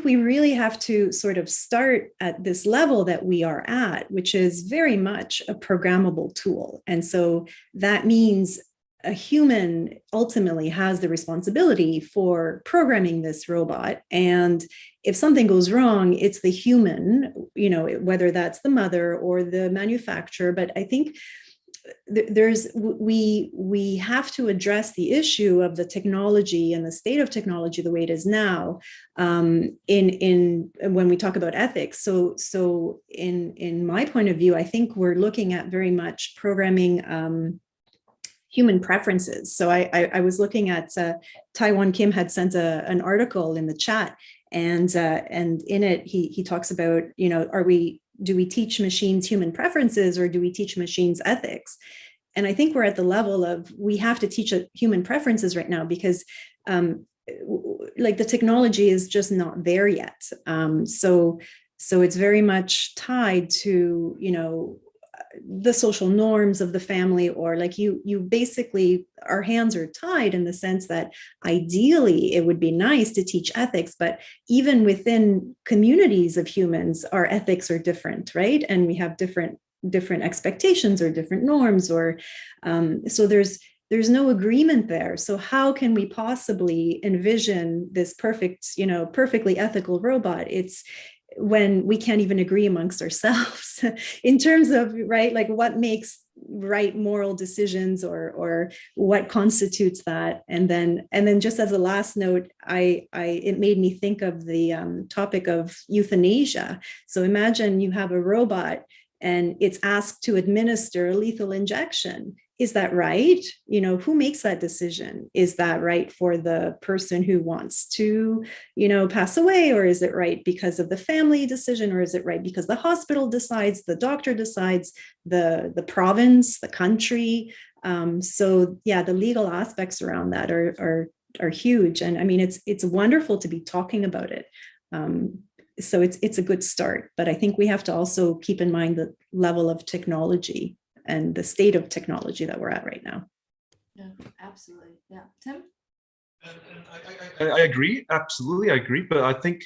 we really have to sort of start at this level that we are at, which is very much a programmable tool. And so that means a human ultimately has the responsibility for programming this robot. And if something goes wrong, it's the human, whether that's the mother or the manufacturer. But I think we have to address the issue of the technology and the state of technology the way it is now, in when we talk about ethics. So in my point of view, I think we're looking at very much programming human preferences. So I was looking at Taiwan Kim had sent an article in the chat, and in it he talks about, you know, do we teach machines human preferences, or do we teach machines ethics? And I think we're at the level of, we have to teach human preferences right now, because like the technology is just not there yet. So it's very much tied to, you know, the social norms of the family, or like you basically, our hands are tied in the sense that ideally it would be nice to teach ethics, but even within communities of humans, our ethics are different, right? And we have different expectations or different norms, or so there's no agreement there. So how can we possibly envision this perfect, you know, perfectly ethical robot? It's when we can't even agree amongst ourselves in terms of, right, like what makes right moral decisions, or what constitutes that. And then just as a last note, it made me think of the topic of euthanasia. So imagine you have a robot and it's asked to administer a lethal injection. Is that right? You know, who makes that decision? Is that right for the person who wants to, you know, pass away? Or is it right because of the family decision? Or is it right because the hospital decides, the doctor decides, the province, the country? So yeah, the legal aspects around that are huge. And I mean, it's wonderful to be talking about it. So it's a good start, but I think we have to also keep in mind the level of technology and the state of technology that we're at right now. Yeah, absolutely. Yeah, Tim? I agree, absolutely, I agree. But I think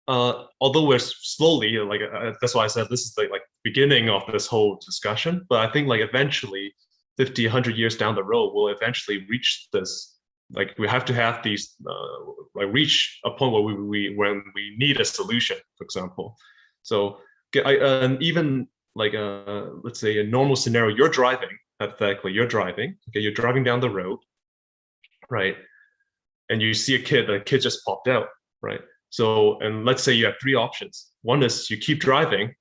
although we're slowly, like that's why I said this is the like beginning of this whole discussion, but I think like eventually 50, 100 years down the road, we'll eventually reach this. Like we have to have these, like reach a point where when we need a solution, for example. So and even like let's say a normal scenario, you're driving, hypothetically, you're driving down the road, right? And you see the kid just popped out, right? So, and let's say you have three options. One is you keep driving,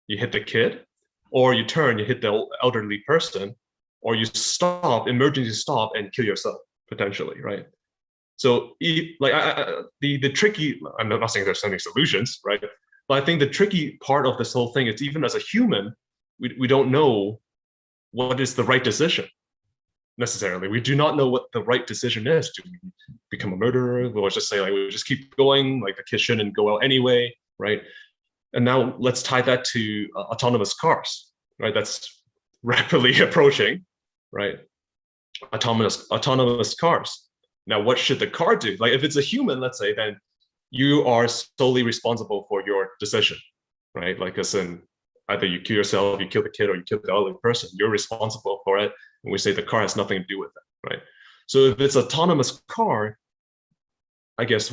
you hit the kid, or you turn, you hit the elderly person, or you stop, emergency stop, and kill yourself, potentially, right? So like the tricky, I'm not saying there's so many solutions, right? But I think the tricky part of this whole thing is, even as a human, we don't know what is the right decision necessarily. We do not know what the right decision is. Do we become a murderer? We'll just say like, we'll just keep going, like the kid shouldn't go out anyway, right? And now let's tie that to autonomous cars, right? That's rapidly approaching, right? Autonomous cars. Now, what should the car do? Like if it's a human, let's say, then you are solely responsible for your decision, right? Like as in either you kill yourself, you kill the kid, or you kill the elderly person, you're responsible for it. And we say the car has nothing to do with it, right? So if it's autonomous car, I guess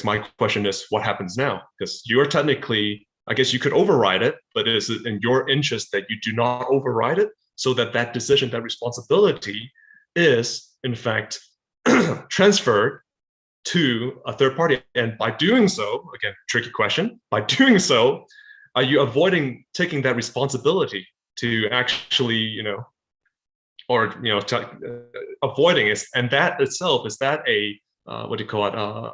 my question is, what happens now? Because you're technically, I guess you could override it, but is it in your interest that you do not override it, so that that decision, that responsibility is in fact transferred to a third party? And by doing so, again, tricky question, by doing so, are you avoiding taking that responsibility to actually, you know, or, you know, avoiding it? And that itself, is that a, what do you call it,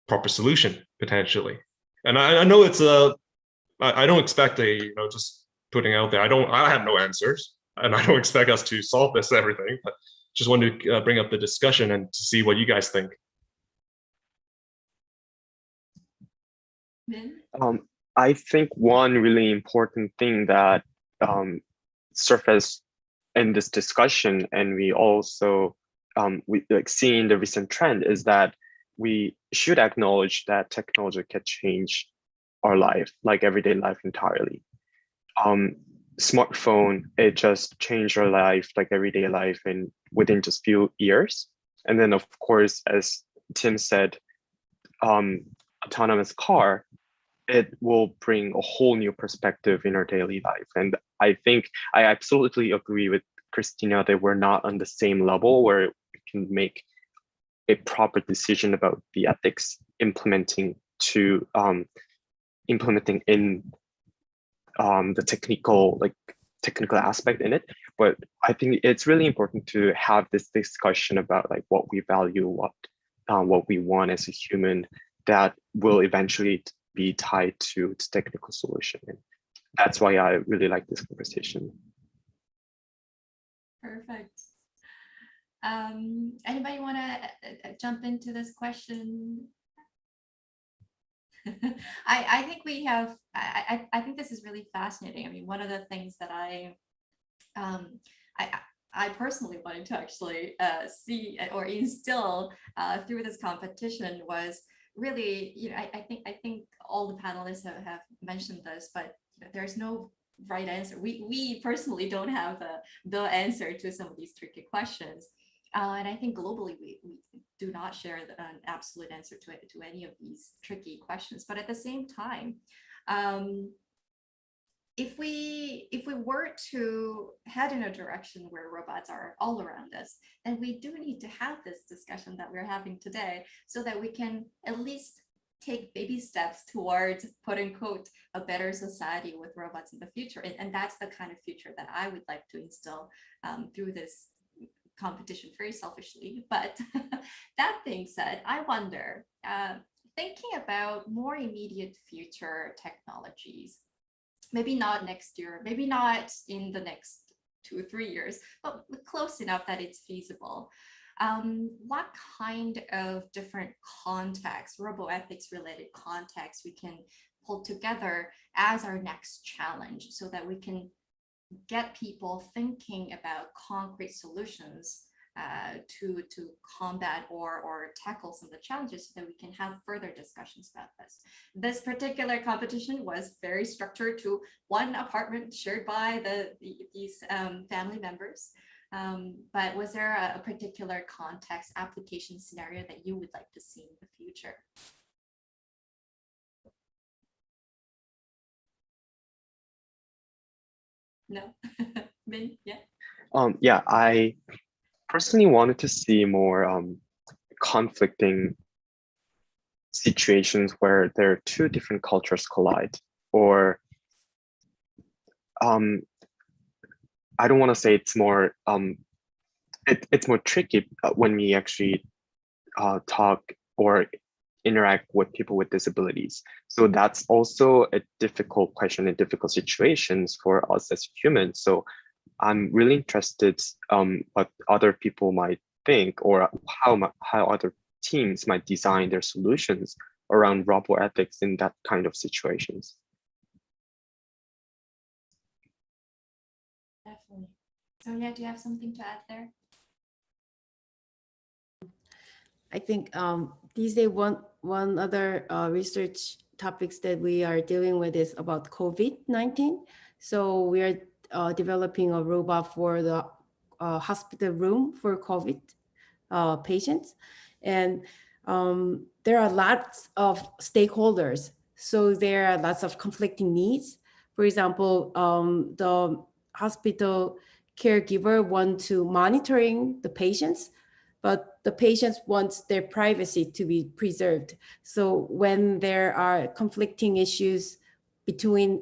proper solution, potentially? And I know it's I don't expect a, you know, just putting out there, I have no answers, and I don't expect us to solve this everything, but just wanted to bring up the discussion and to see what you guys think. I think one really important thing that surfaced in this discussion, and we also we like seeing the recent trend, is that we should acknowledge that technology can change our life, like everyday life, entirely. Smartphone, it just changed our life, like everyday life, and within just few years. And then of course, as Tim said, autonomous car, it will bring a whole new perspective in our daily life. And I think I absolutely agree with Christina that we're not on the same level where we can make a proper decision about the ethics implementing in the technical aspect in it, but I think it's really important to have this discussion about like what we value, what we want as a human, that will eventually be tied to the technical solution. And that's why I really like this conversation. Perfect. Anybody want to jump into this question? I think we have, I think this is really fascinating. I mean, one of the things that I personally wanted to actually see or instill through this competition was really, you know, I think all the panelists have mentioned this, but there's no right answer. We personally don't have the answer to some of these tricky questions. And I think globally, we do not share an absolute answer to any of these tricky questions. But at the same time, if we were to head in a direction where robots are all around us, then we do need to have this discussion that we're having today, so that we can at least take baby steps towards, quote unquote, a better society with robots in the future. And that's the kind of future that I would like to instill through this competition, very selfishly. But that being said, I wonder, thinking about more immediate future technologies, maybe not next year, maybe not in the next 2 or 3 years, but close enough that it's feasible. What kind of different contexts, roboethics related contexts, we can pull together as our next challenge, so that we can get people thinking about concrete solutions to combat or tackle some of the challenges, so that we can have further discussions about this. This particular competition was very structured to one apartment shared by these family members. But was there a particular context application scenario that you would like to see in the future? No. Min, yeah. Yeah, I personally wanted to see more conflicting situations where there are two different cultures collide, or I don't want to say it's more it's more tricky when we actually talk or interact with people with disabilities. So that's also a difficult question and difficult situations for us as humans. So I'm really interested what other people might think, or how other teams might design their solutions around roboethics in that kind of situations. Definitely. Sonia, do you have something to add there? I think these days one other research topics that we are dealing with is about COVID-19. So we are developing a robot for the hospital room for COVID patients. And there are lots of stakeholders. So there are lots of conflicting needs. For example, the hospital caregiver want to monitoring the patients, but the patients want their privacy to be preserved. So when there are conflicting issues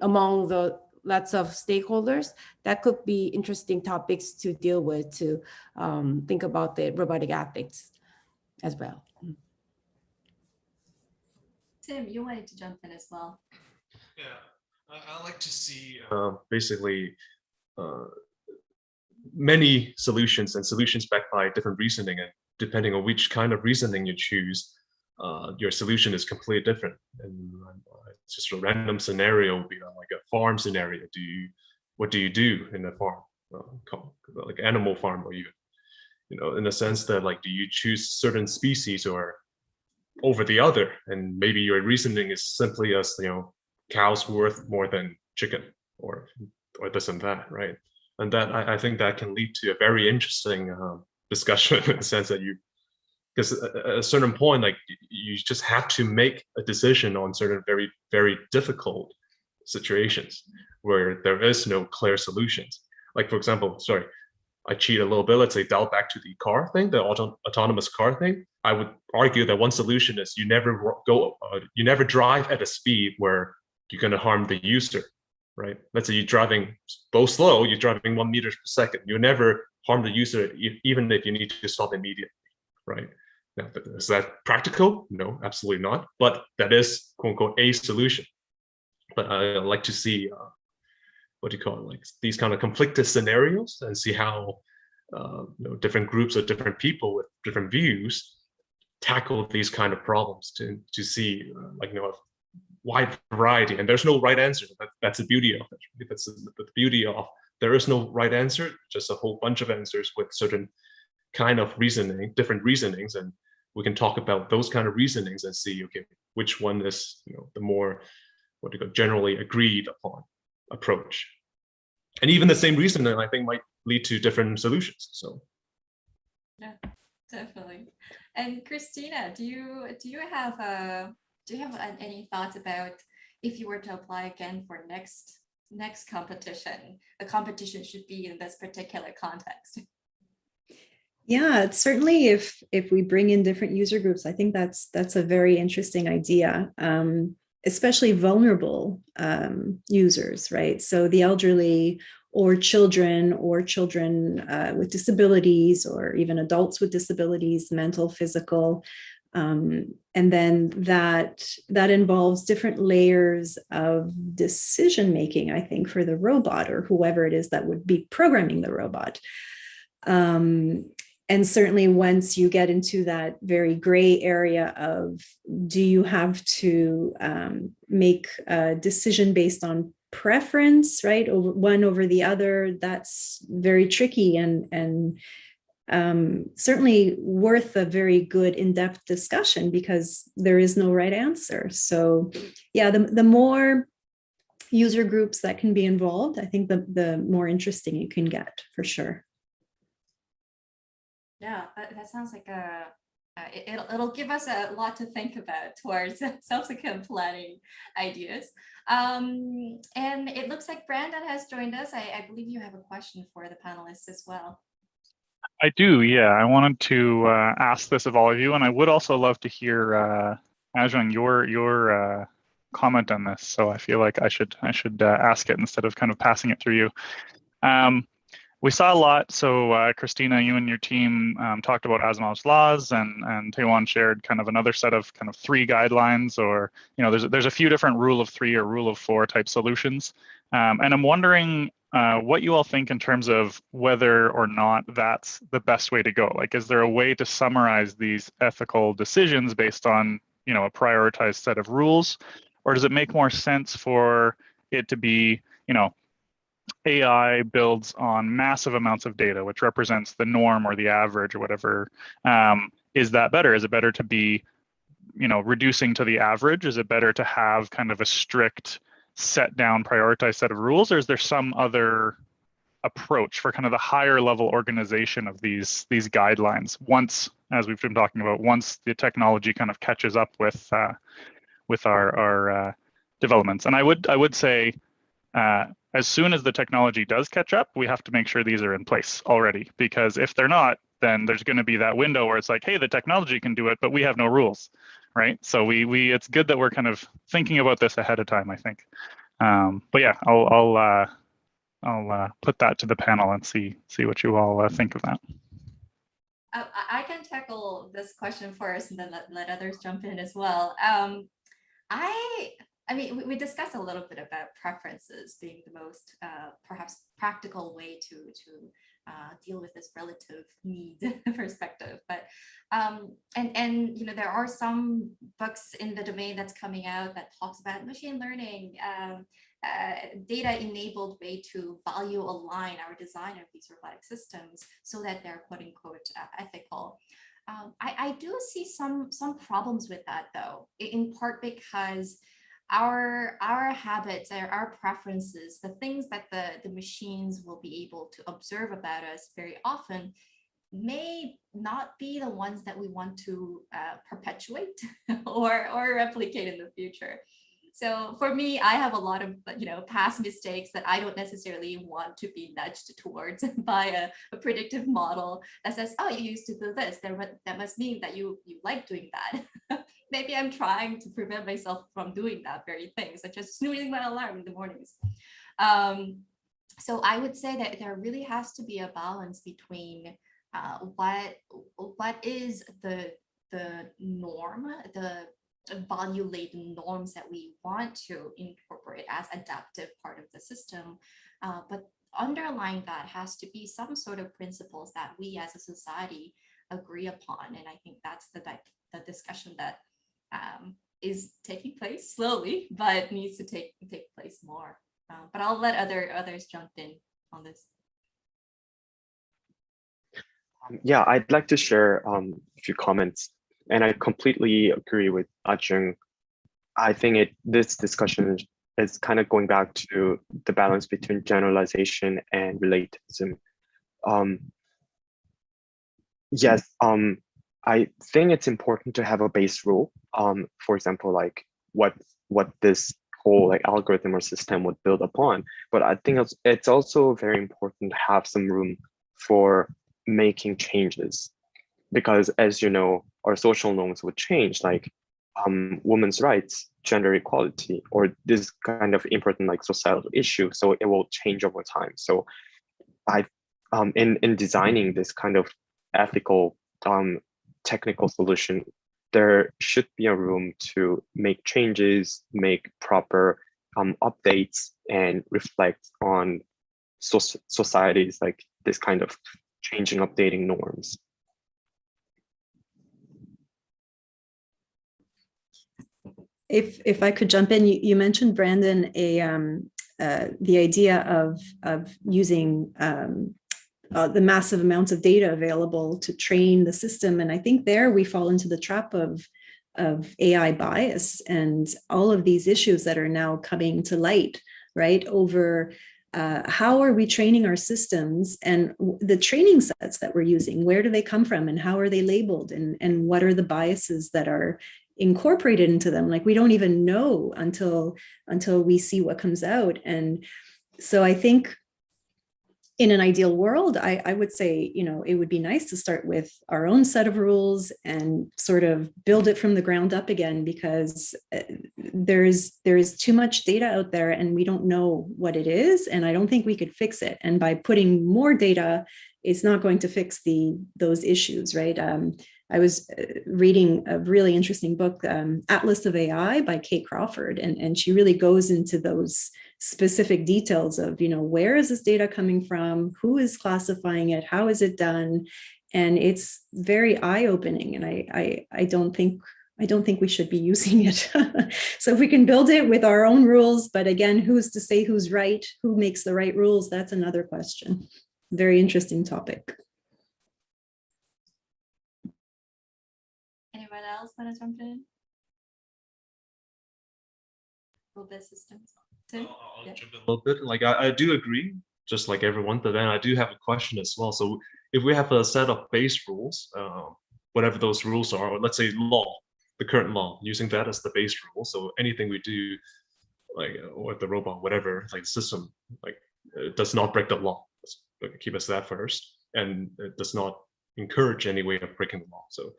among the lots of stakeholders, that could be interesting topics to deal with, to think about the robotic ethics as well. Tim, you wanted to jump in as well. Yeah, I like to see basically many solutions, and solutions backed by different reasoning, and depending on which kind of reasoning you choose, your solution is completely different. And it's just a random scenario would be like a farm scenario. What do you do in a farm, like animal farm, or you know, in the sense that, like, do you choose certain species or over the other? And maybe your reasoning is simply as, you know, cows worth more than chicken, or this and that, right? And that I think that can lead to a very interesting discussion, in the sense that because at a certain point, like, you just have to make a decision on certain very, very difficult situations where there is no clear solutions. Like, for example, sorry, I cheat a little bit. Let's say dial back to the car thing, the autonomous car thing. I would argue that one solution is you never drive at a speed where you're going to harm the user. right? Let's say you're driving both slow, you're driving 1 meters per second. You never harm the user, even if you need to stop immediately, right? Now, is that practical? No, absolutely not. But that is, quote unquote, a solution. But I like to see, what do you call it, like these kind of conflicted scenarios, and see how different groups or different people with different views tackle these kind of problems to see a wide variety. And there's no right answer. That's the beauty of it. That's the beauty of there is no right answer, just a whole bunch of answers with certain kind of reasoning, different reasonings, and we can talk about those kind of reasonings and see, okay, which one is the more generally agreed upon approach. And even the same reasoning, I think, might lead to different solutions. So yeah, definitely. And Christina, do you have any thoughts about if you were to apply again for next competition, the competition should be in this particular context? Yeah, certainly if we bring in different user groups, I think that's a very interesting idea, especially vulnerable users, right? So the elderly or children with disabilities, or even adults with disabilities, mental, physical. And then that involves different layers of decision making, I think, for the robot or whoever it is that would be programming the robot. And certainly once you get into that very gray area of, do you have to make a decision based on preference, right? One over the other, that's very tricky and certainly worth a very good in-depth discussion, because there is no right answer. So yeah, the more user groups that can be involved, I think the more interesting you can get, for sure. Yeah, that sounds like it'll give us a lot to think about towards subsequent planning ideas. And it looks like Brandon has joined us. I believe you have a question for the panelists as well. I do, yeah. I wanted to ask this of all of you, and I would also love to hear, Ajahn, your comment on this. So I feel like I should ask it instead of kind of passing it through you. We saw a lot. So Christina, you and your team talked about Asimov's laws, and Taewon shared kind of another set of kind of 3 guidelines, or there's a few different rule of 3 or rule of 4 type solutions. And I'm wondering what you all think in terms of whether or not that's the best way to go. Like, is there a way to summarize these ethical decisions based on a prioritized set of rules, or does it make more sense for it to be AI builds on massive amounts of data, which represents the norm or the average or whatever? Is that better? Is it better to be, reducing to the average? Is it better to have kind of a strict set down, prioritized set of rules, or is there some other approach for kind of the higher level organization of these guidelines? Once, as we've been talking about, once the technology kind of catches up with our developments, and I would say. As soon as the technology does catch up, we have to make sure these are in place already, because if they're not, then there's going to be that window where it's like, hey, the technology can do it, but we have no rules, right? So it's good that we're kind of thinking about this ahead of time, I think. But yeah, I'll put that to the panel and see what you all think of that. I can tackle this question first, and then let others jump in as well. I mean, we discussed a little bit about preferences being the most perhaps practical way to deal with this relative need perspective. But and there are some books in the domain that's coming out that talks about machine learning, data-enabled way to value align our design of these robotic systems so that they're quote unquote ethical. I do see some problems with that, though, in part because our habits, our preferences, the things that the machines will be able to observe about us very often may not be the ones that we want to perpetuate or replicate in the future. So for me, I have a lot of past mistakes that I don't necessarily want to be nudged towards by a predictive model that says, oh, you used to do this, that must mean that you like doing that. Maybe I'm trying to prevent myself from doing that very thing, such as snoozing my alarm in the mornings. So I would say that there really has to be a balance between what is the norm, the value-laden norms that we want to incorporate as adaptive part of the system, but underlying that has to be some sort of principles that we as a society agree upon. And I think that's the discussion that is taking place slowly, but needs to take place more. But I'll let others jump in on this. Yeah, I'd like to share a few comments, and I completely agree with Ajung. I think this discussion is kind of going back to the balance between generalization and relativism. Yes, I think it's important to have a base rule. For example, like what this whole like algorithm or system would build upon. But I think it's also very important to have some room for making changes, because as you know, our social norms would change, like women's rights, gender equality, or this kind of important like societal issue. So it will change over time. So in designing this kind of ethical technical solution, there should be a room to make changes, make proper updates, and reflect on society's like this kind of changing, updating norms. If I could jump in, you mentioned, Brandon, the idea of using the massive amounts of data available to train the system. And I think there we fall into the trap of AI bias and all of these issues that are now coming to light, right? Over how are we training our systems, and the training sets that we're using, where do they come from, and how are they labeled, and what are the biases that are incorporated into them? Like, we don't even know until we see what comes out. And so I think in an ideal world, I would say, it would be nice to start with our own set of rules and sort of build it from the ground up again, because there is too much data out there and we don't know what it is. And I don't think we could fix it. And by putting more data, it's not going to fix those issues, right? I was reading a really interesting book, Atlas of AI by Kate Crawford, and she really goes into those specific details of, where is this data coming from, who is classifying it, how is it done, and it's very eye-opening. And I don't think we should be using it. So if we can build it with our own rules, but again, who's to say who's right, who makes the right rules? That's another question. Very interesting topic. Anyone else want to jump in? Robust systems. Tim? I'll Yeah. jump in a little bit. Like I do agree, just like everyone, but then I do have a question as well. So if we have a set of base rules, whatever those rules are, or let's say law, the current law, using that as the base rule. So anything we do, like or the robot, whatever, like system, like it does not break the law. Let's keep us that first, and it does not encourage any way of breaking the law. So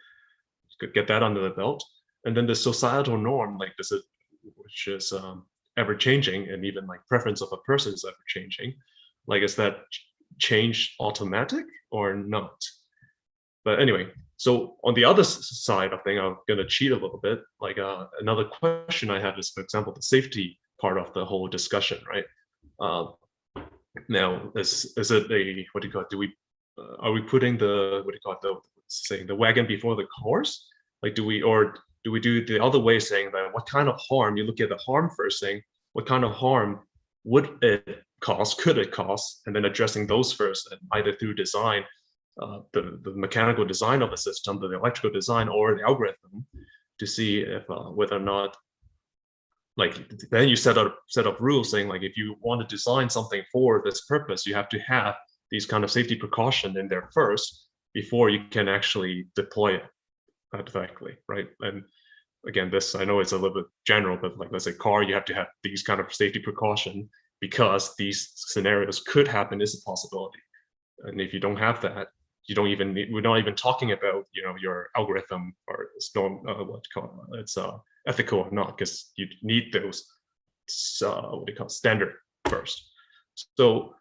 get that under the belt, and then the societal norm, like this, which is ever changing, and even like preference of a person is ever changing. Like, is that change automatic or not? But anyway, so on the other side of thing, I'm gonna cheat a little bit. Like another question I have is, for example, the safety part of the whole discussion, right? Now, is it a, what do you call it? Do we are we putting the, what do you call it, saying the wagon before the horse? Like, do we do the other way, saying that what kind of harm, you look at the harm first, saying what kind of harm would it cause, could it cause, and then addressing those first, and either through design, the mechanical design of the system, the electrical design, or the algorithm, to see if whether or not, like, then you set up rules saying, like, if you want to design something for this purpose, you have to have these kind of safety precaution in there first before you can actually deploy it effectively, right? And again, this, I know it's a little bit general, but like, let's say car, you have to have these kind of safety precaution because these scenarios could happen, is a possibility. And if you don't have that, you don't even need, we're not even talking about, your algorithm, or it's ethical or not, because you need those standard first. So,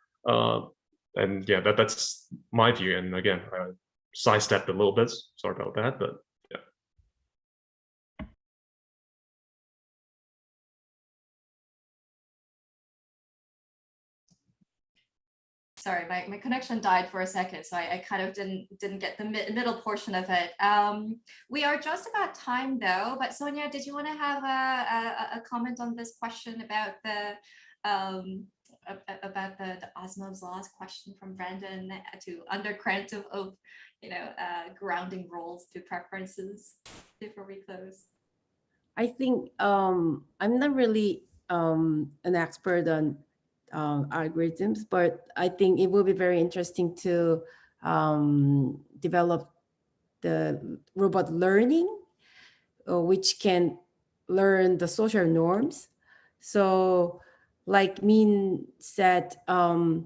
and yeah, that's my view. And again, I sidestepped a little bit. Sorry about that, but yeah. Sorry, my connection died for a second, so I kind of didn't get the middle portion of it. We are just about time though, but Sonia, did you want to have a comment on this question about the Asimov's laws question from Brandon to undercurrent of grounding roles to preferences before we close? I think I'm not really an expert on algorithms, but I think it will be very interesting to develop the robot learning, which can learn the social norms. So like Min said, it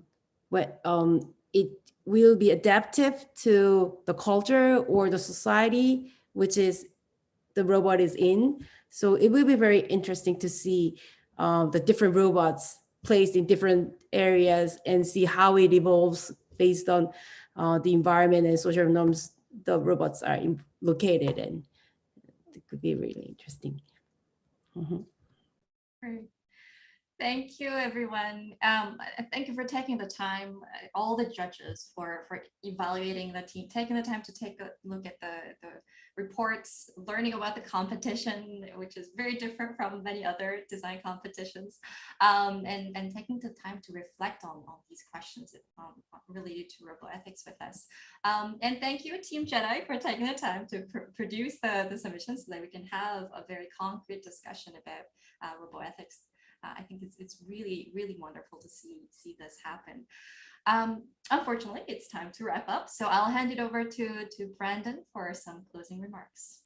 will be adaptive to the culture or the society, which is the robot is in. So it will be very interesting to see the different robots placed in different areas and see how it evolves based on the environment and social norms the robots are located in. It could be really interesting. Mm-hmm. Great. Thank you, everyone. Thank you for taking the time, all the judges for evaluating the team, taking the time to take a look at the reports, learning about the competition, which is very different from many other design competitions, and taking the time to reflect on all these questions related to roboethics with us. And thank you, Team JEDI, for taking the time to produce the submission so that we can have a very concrete discussion about roboethics. I think it's really, really wonderful to see this happen. Unfortunately, it's time to wrap up. So I'll hand it over to Brandon for some closing remarks.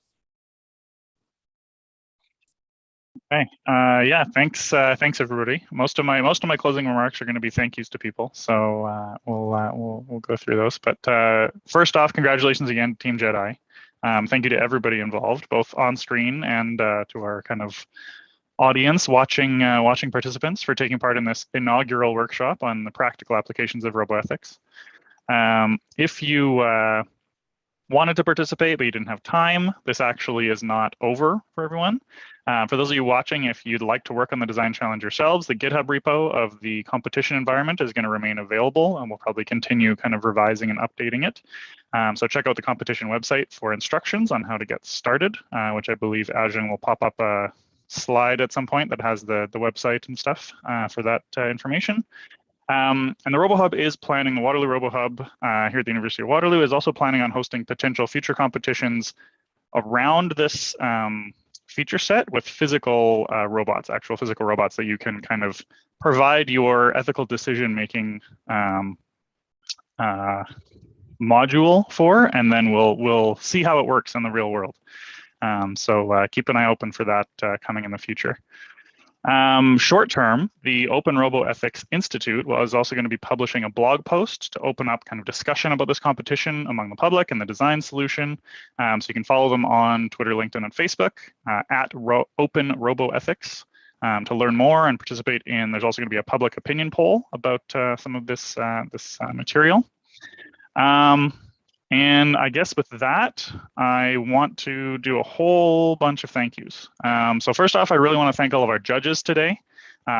Okay. Yeah. Thanks. Thanks, everybody. Most of my closing remarks are going to be thank yous to people. So we'll go through those. But first off, congratulations again, Team JEDI. Thank you to everybody involved, both on screen and to our kind of audience watching participants for taking part in this inaugural workshop on the practical applications of roboethics. If you wanted to participate but you didn't have time, this actually is not over for everyone. For those of you watching, if you'd like to work on the design challenge yourselves, the GitHub repo of the competition environment is going to remain available, and we'll probably continue kind of revising and updating it. So check out the competition website for instructions on how to get started, which I believe Ajahn will pop up a slide at some point that has the website and stuff for that information. And the RoboHub is planning, the Waterloo RoboHub here at the University of Waterloo is also planning on hosting potential future competitions around this feature set with physical robots, actual physical robots that you can kind of provide your ethical decision-making module for, and then we'll see how it works in the real world. So keep an eye open for that coming in the future. Short term, the Open Roboethics Institute is also going to be publishing a blog post to open up kind of discussion about this competition among the public and the design solution. So you can follow them on Twitter, LinkedIn, and Facebook at Open Roboethics to learn more and participate in. There's also going to be a public opinion poll about some of this material. And I guess with that, I want to do a whole bunch of thank yous. So first off, I really want to thank all of our judges today.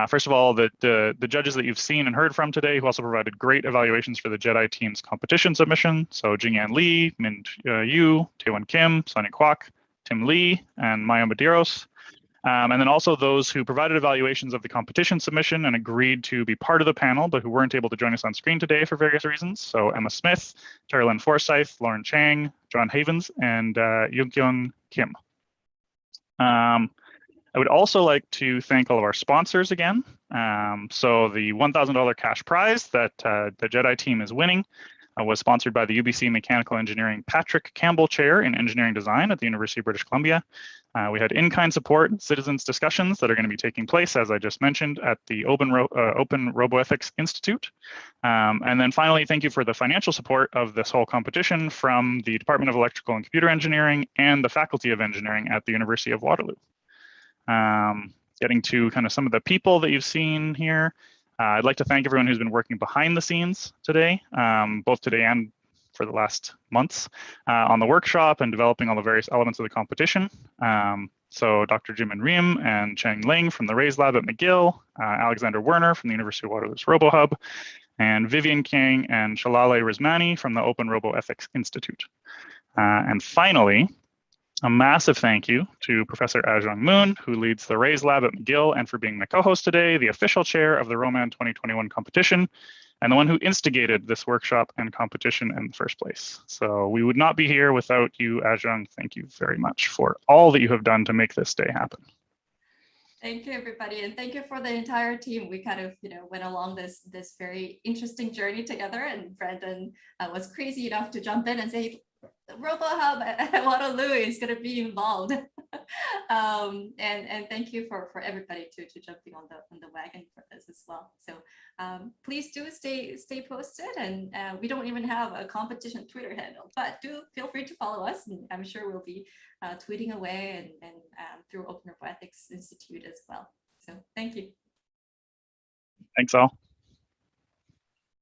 First of all, the judges that you've seen and heard from today, who also provided great evaluations for the JEDI team's competition submission. So Jingyan Lee, Min Yu, Taewon Kim, Sonia Kwok, Tim Lee, and Maya Medeiros. And then also those who provided evaluations of the competition submission and agreed to be part of the panel, but who weren't able to join us on screen today for various reasons. So Emma Smith, Terry-Lynn Forsyth, Lauren Chang, John Havens, and Young Kim. I would also like to thank all of our sponsors again. So the $1,000 cash prize that the JEDI team is winning was sponsored by the UBC Mechanical Engineering Patrick Campbell Chair in Engineering Design at the University of British Columbia. We had in-kind support and citizens discussions that are going to be taking place, as I just mentioned, at the Open Roboethics Institute. And then finally, thank you for the financial support of this whole competition from the Department of Electrical and Computer Engineering and the Faculty of Engineering at the University of Waterloo. Getting to kind of some of the people that you've seen here. I'd like to thank everyone who's been working behind the scenes today, both today and for the last months, on the workshop and developing all the various elements of the competition. So Dr. Jim and Riem and Cheng Ling from the Raise Lab at McGill, Alexander Werner from the University of Waterloo's RoboHub, and Vivian King and Shalale Rizmani from the Open Roboethics Institute. And finally, a massive thank you to Professor Ajong Moon, who leads the Raise Lab at McGill, and for being my co-host today, the official chair of the Roman 2021 competition, and the one who instigated this workshop and competition in the first place. So we would not be here without you, Ajong. Thank you very much for all that you have done to make this day happen. Thank you, everybody, and thank you for the entire team. We kind of, went along this very interesting journey together, and Brandon was crazy enough to jump in and say, the RoboHub at Waterloo is going to be involved. And thank you for everybody to jumping on the wagon for this as well. So please do stay posted, and we don't even have a competition Twitter handle, but do feel free to follow us, and I'm sure we'll be tweeting away and through Open Roboethics Institute as well. So thank you. Thanks all.